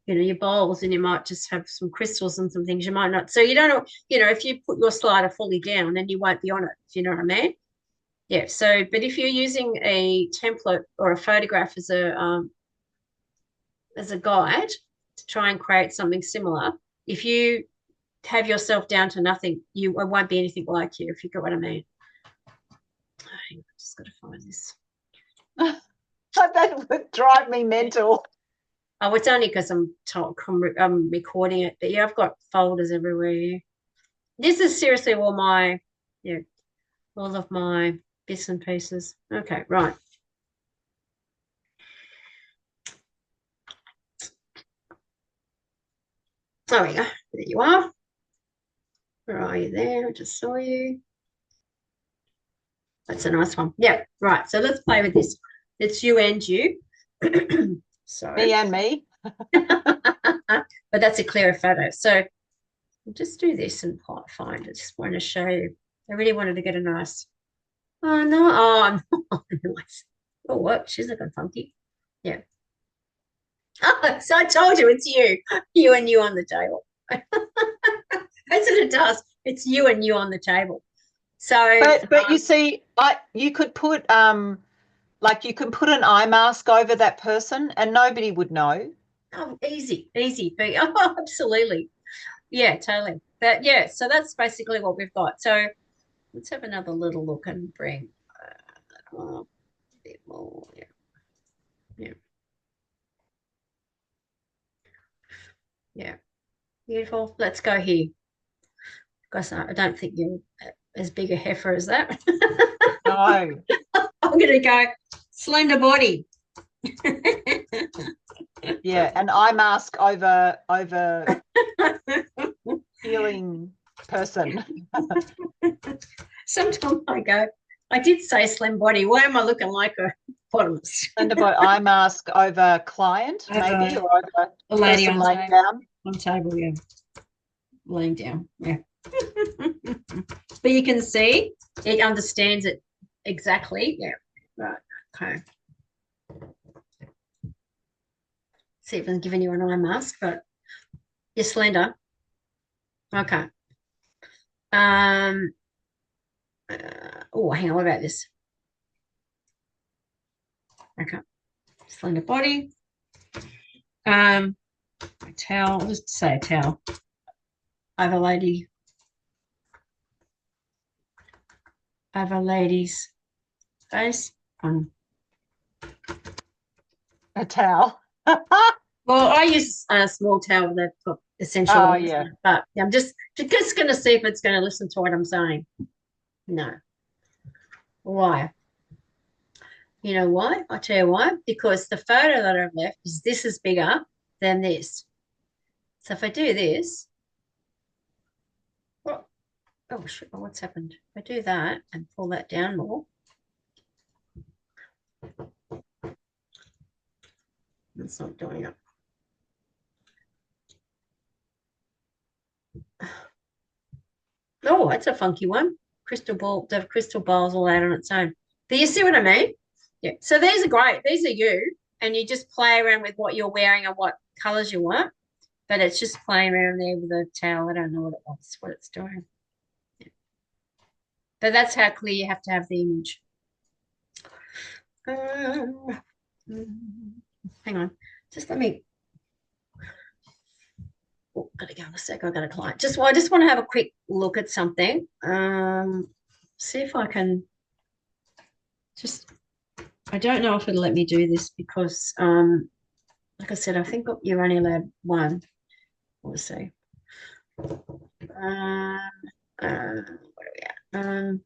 your bowls and you might just have some crystals and some things you might not. So you don't know, if you put your slider fully down, then you won't be on it. Do you know what I mean? Yeah. So, but if you're using a template or a photograph as a guide to try and create something similar, if you have yourself down to nothing, it won't be anything like you, if you get what I mean. I've just got to find this. That would drive me mental. Oh, it's only because I'm recording it, but yeah, I've got folders everywhere. This is seriously all of my bits and pieces. Okay, right. There we go. There you are. Where are you there? I just saw you. That's a nice one. Yeah, right. So let's play with this. It's you and you. So Me and me. but that's a clearer photo. So we'll just do this and find. I just want to show you. I really wanted to get a nice. Oh no! Oh, nice. Oh, what? She's looking funky. Yeah. Oh, so I told you it's you and you on the table. That's what it does. It's you and you on the table. So, But you see, you could put like you can put an eye mask over that person and nobody would know. oh, easy. Oh, absolutely. Yeah, totally. But yeah, so that's basically what we've got. So let's have another little look and bring a bit more. Yeah, yeah, yeah. Beautiful. Let's go here. Because I don't think you're as big a heifer as that. No. I'm going to go slender body. Yeah, an eye mask over healing person. Sometimes I go, I did say slim body. Why am I looking like a bottomless? And about eye mask over client, maybe, or over a lady person on laying table. down. On table, yeah. Laying down, yeah. But you can see it understands it exactly. Yeah. Right. Okay. See if I'm giving you an eye mask, but you're slender. Okay. Oh, hang on. What about this? Okay. Slender body. A towel. I'll just say a towel. Over lady. Over lady's face. A towel. Well, I use a small towel that got essential Oh, oils yeah. in it, but I'm just going to see if it's going to listen to what I'm saying. No. Why? You know why? I'll tell you why. Because the photo that I've left is this is bigger than this. So if I do this, oh, shit, what's happened? If I do that and pull that down more, it's not doing it. Oh, that's a funky one. Crystal ball, the crystal balls all out on its own. But you see what I mean? Yeah. So these are great. These are you, and you just play around with what you're wearing and what colors you want. But it's just playing around there with a towel. I don't know what it wants, what it's doing. Yeah. But that's how clear you have to have the image. Hang on. Just let me. Oh, gotta go in a sec. I've got a client. I just want to have a quick look at something. See if I can just. I don't know if it'll let me do this because, like I said, I think you're only allowed one. We'll see. What are we at?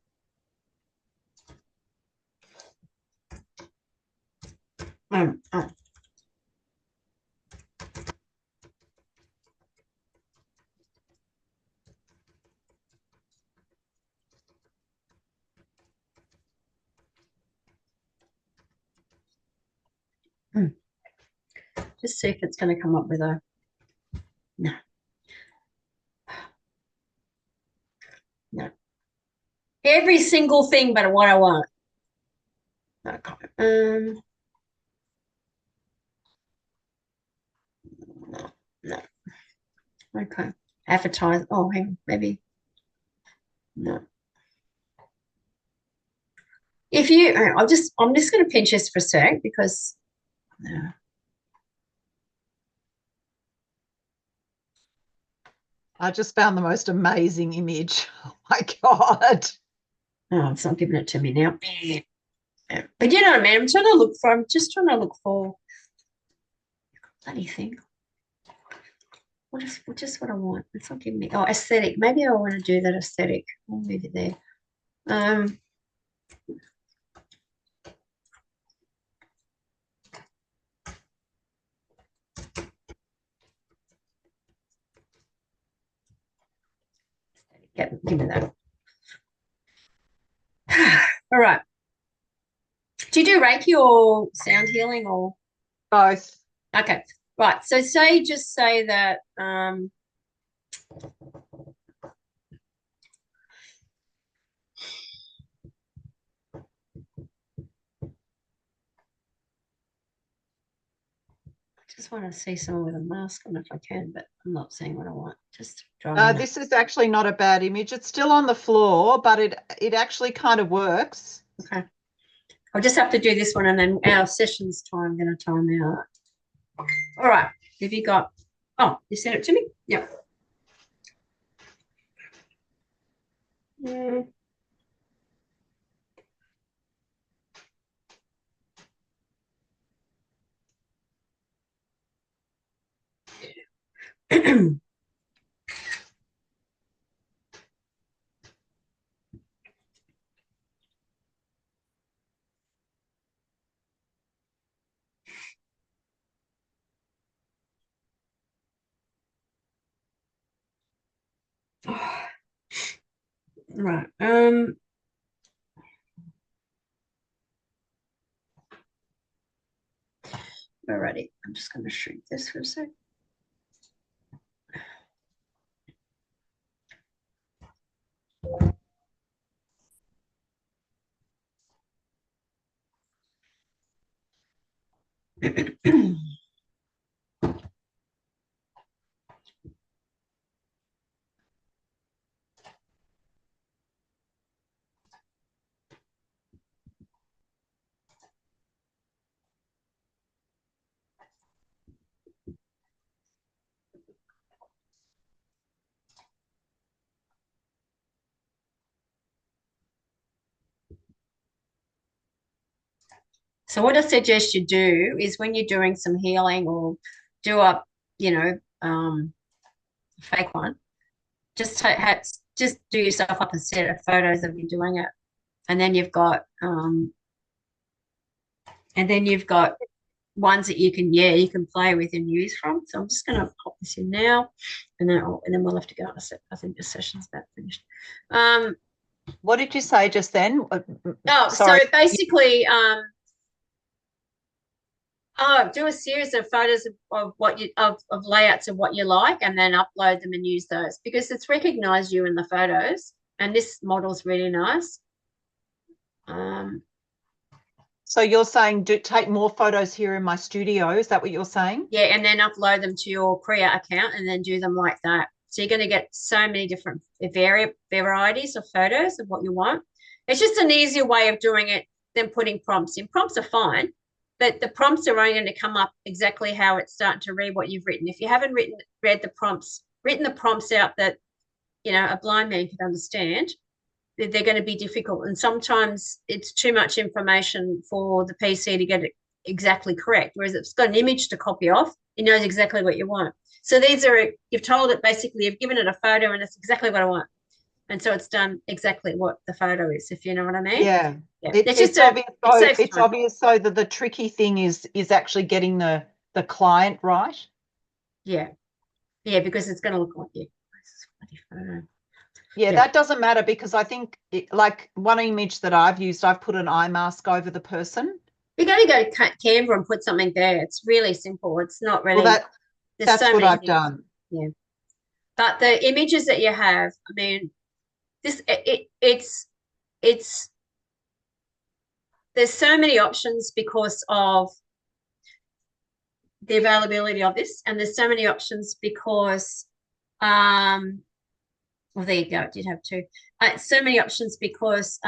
Oh. Just see if it's going to come up with a no. No. Every single thing but what I want. Okay. No, no. Okay. Advertise. Oh, hang on, maybe. No. If you, I'm just going to pinch this for a sec because, no. I just found the most amazing image. Oh my God. Oh, it's not giving it to me now. But you know what I mean? I'm just trying to look for bloody thing. What is just what I want? It's not giving me. Oh, aesthetic. Maybe I want to do that aesthetic. I'll move it there. Yeah, give me that. All right. Do you do Reiki or sound healing or? Both. Okay. Right. So just say that I just want to see someone with a mask on if I can, but I'm not seeing what I want. Just driving up. This is actually not a bad image. It's still on the floor, but it actually kind of works. Okay. I'll just have to do this one and then our session's time, I'm going to time out. All right. Have you got, oh, you sent it to me? Yep. Mm. Right. Alrighty. I'm just going to shrink this for a sec. So what I suggest you do is when you're doing some healing or do a, you know, fake one, just just do yourself up a set of photos of you doing it, and then you've got ones that you can play with and use from. So I'm just going to pop this in now, and then we'll have to go on a set. I think the session's about finished. What did you say just then? So Sorry. basically, do a series of photos of what you of layouts of what you like, and then upload them and use those because it's recognized you in the photos, and this model's really nice. So you're saying take more photos here in my studio. Is that what you're saying? Yeah, and then upload them to your Create account and then do them like that. So you're going to get so many different varieties of photos of what you want. It's just an easier way of doing it than putting prompts in. Prompts are fine, but the prompts are only going to come up exactly how it's starting to read what you've written. If you haven't written the prompts out that, you know, a blind man could understand, they're going to be difficult. And sometimes it's too much information for the PC to get it exactly correct. Whereas if it's got an image to copy off, it knows exactly what you want. So you've told it basically, you've given it a photo and it's exactly what I want. And so it's done exactly what the photo is, if you know what I mean. Yeah. Yeah. It's obvious. It's obvious so that the tricky thing is actually getting the client right. Yeah. Yeah, because it's going to look like you. Yeah, that doesn't matter because I think like one image that I've used, I've put an eye mask over the person. You're going to go to Canva and put something there. It's really simple. It's not really. Well, there's that's so what many I've things. done. Yeah. But the images that you have, I mean, it's there's so many options because of the availability of this, and there's so many options because well, there you go, it did have two. So many options because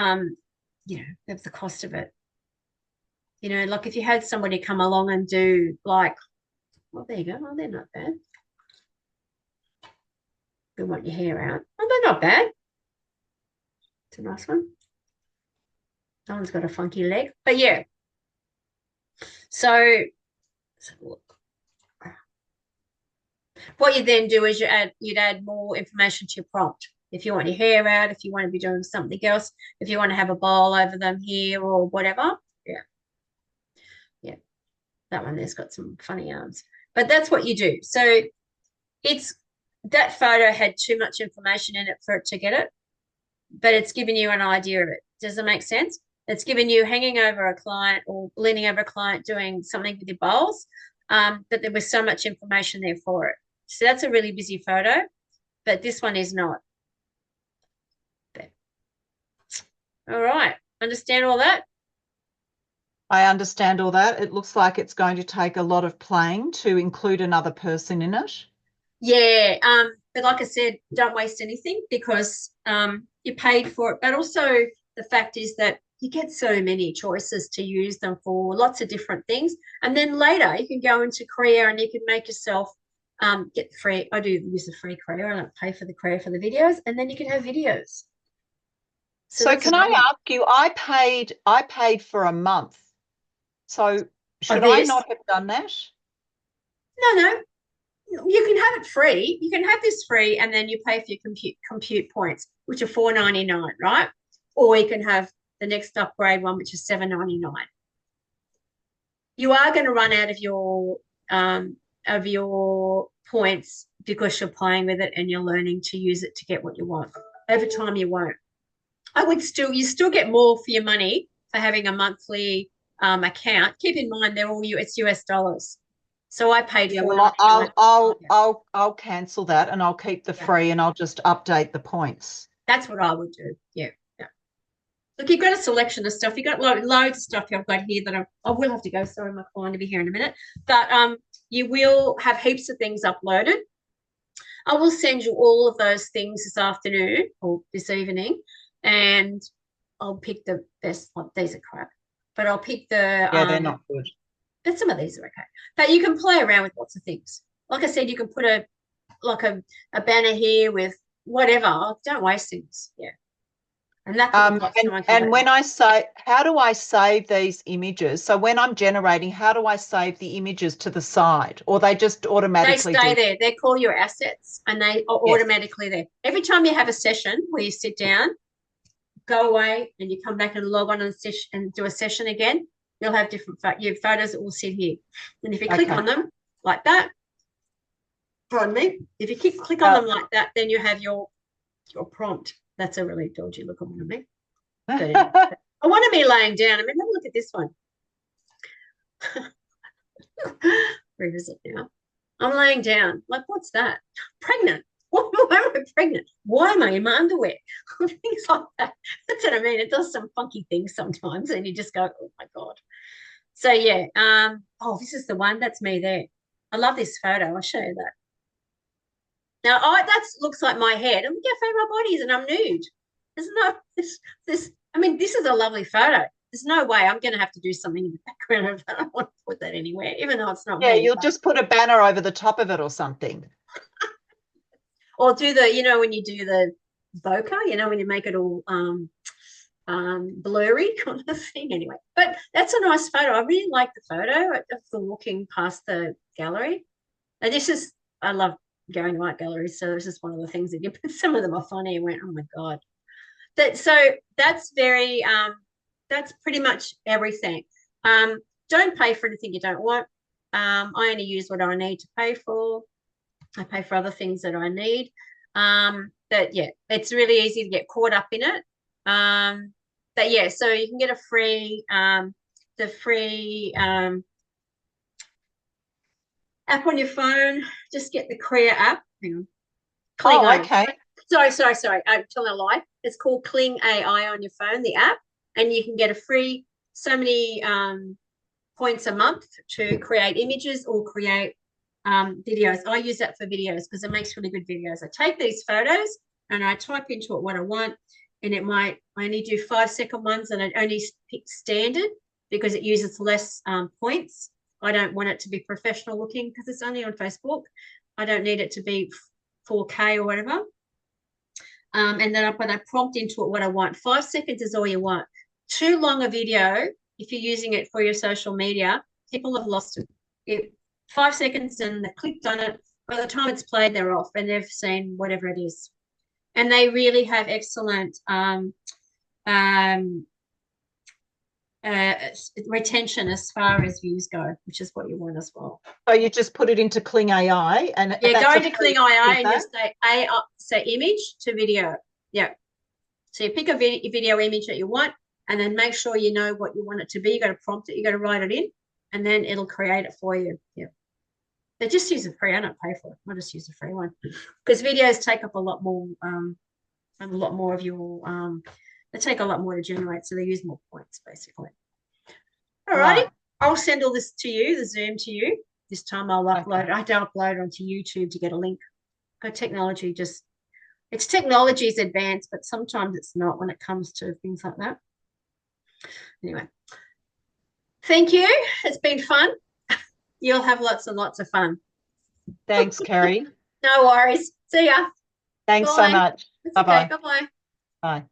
you know, of the cost of it. You know, like if you had somebody come along and do like, well, there you go. Oh, they're not bad. We want your hair out. Oh, they're not bad. It's a nice one. That one's got a funky leg, but yeah. So let's have a look. What you then do is you'd add more information to your prompt. If you want your hair out, if you want to be doing something else, if you want to have a bowl over them here or whatever. Yeah. Yeah. That one there's got some funny arms. But that's what you do. So it's that photo had too much information in it for it to get it, but it's given you an idea of it. Does it make sense? It's given you hanging over a client or leaning over a client doing something with your bowls, but there was so much information there for it. So that's a really busy photo, but this one is not. But, all right. Understand all that? I understand all that. It looks like it's going to take a lot of playing to include another person in it. Yeah. But like I said, don't waste anything because you paid for it. But also the fact is that you get so many choices to use them for lots of different things. And then later you can go into Korea and you can make yourself get free. I do use the free Korea. I don't pay for the Korea for the videos. And then you can have videos. So So that's can I another one. ask you, I paid for a month. So Of should I this. not have done that? No. You can have it free. You can have this free and then you pay for your compute points, which are $4.99, right? Or you can have the next upgrade one, which is $7.99. You are going to run out of your points because you're playing with it and you're learning to use it to get what you want. Over time, you won't. You still get more for your money for having a monthly account. Keep in mind it's US dollars. So I paid Yeah, four well, ninety nine. I'll cancel that and I'll keep the free and I'll just update the points. That's what I would do. Yeah. Look, you've got a selection of stuff. You've got loads of stuff I've got here that I will have to go. Sorry, my client will be here in a minute. But you will have heaps of things uploaded. I will send you all of those things this afternoon or this evening, and I'll pick the best. Oh, these are crap, but I'll pick the Yeah, they're not good. but some of these are okay. But you can play around with lots of things. Like I said, you can put a banner here with whatever. Don't waste things. Yeah. And that could look like someone And when I say, how do I save these images? So when I'm generating, how do I save the images to the side? Or they just they automatically stay do? there. They're called your assets and they are Yes. automatically there. Every time you have a session where you sit down, go away and you come back and log on and do a session again, you'll have different your photos that will sit here. And if you click on them like that, pardon me, if you click on them like that, then you have your prompt. That's a really dodgy look on me. But I want to be laying down. I mean, have a look at this one. Where is it now? I'm laying down. Like, what's that? Pregnant. Why am I pregnant? Why am I in my underwear? Things like that. That's what I mean. It does some funky things sometimes, and you just go, oh my God. So yeah. Oh, this is the one. That's me there. I love this photo. I'll show you that. Now, that looks like my head. And look how fat my body is, and I'm nude. There's no this. I mean, this is a lovely photo. There's no way I'm going to have to do something in the background. I don't want to put that anywhere, even though it's not Yeah, me. you'll just put a banner over the top of it or something. Or do when you do the bokeh, when you make it all blurry kind of thing. Anyway, but that's a nice photo. I really like the photo of the walking past the gallery. And I love going to art galleries, so this is one of the things that you put. Some of them are funny. I went, oh my God. That's very that's pretty much everything. Don't pay for anything you don't want. I only use what I need to pay for. I pay for other things that I need. But yeah, it's really easy to get caught up in it. But yeah, so you can get the free app on your phone. Just get the Korea app. Hang on. Okay. Sorry. I'm telling a lie. It's called Kling AI on your phone, the app, and you can get a free so many points a month to create images or create videos. I use that for videos because it makes really good videos. I take these photos and I type into it what I want, and I only do 5-second ones, and I only pick standard because it uses less points. I don't want it to be professional looking because it's only on Facebook. I don't need it to be 4K or whatever. And then I prompt into it what I want. 5 seconds is all you want. Too long a video, if you're using it for your social media, people have lost it. 5 seconds and they've clicked on it. By the time it's played, they're off and they've seen whatever it is. And they really have excellent retention as far as views go, which is what you want as well. So you just put it into Kling AI, and yeah, that's go a into free Kling AI and feedback? just say AI, say image to video. Yeah. So you pick a video image that you want, and then make sure you know what you want it to be. You got to prompt it, you got to write it in, and then it'll create it for you. Yeah. They just use a free. I don't pay for it. I just use a free one because videos take up a lot more of your they take a lot more to generate, so they use more points basically. All righty. Right. I'll send all this to you, the Zoom to you. This time I'll upload Okay. it. I have to upload it onto YouTube to get a link. But technology just it's technology is advanced, but sometimes it's not when it comes to things like that. Anyway, thank you. It's been fun. You'll have lots and lots of fun. Thanks, Kerry. No worries. See ya. Thanks so Bye. much. That's okay. Bye-bye. Bye-bye. Bye.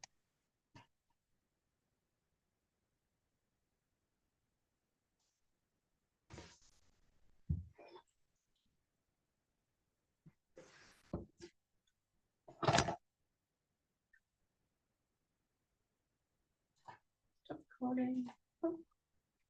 Stop recording.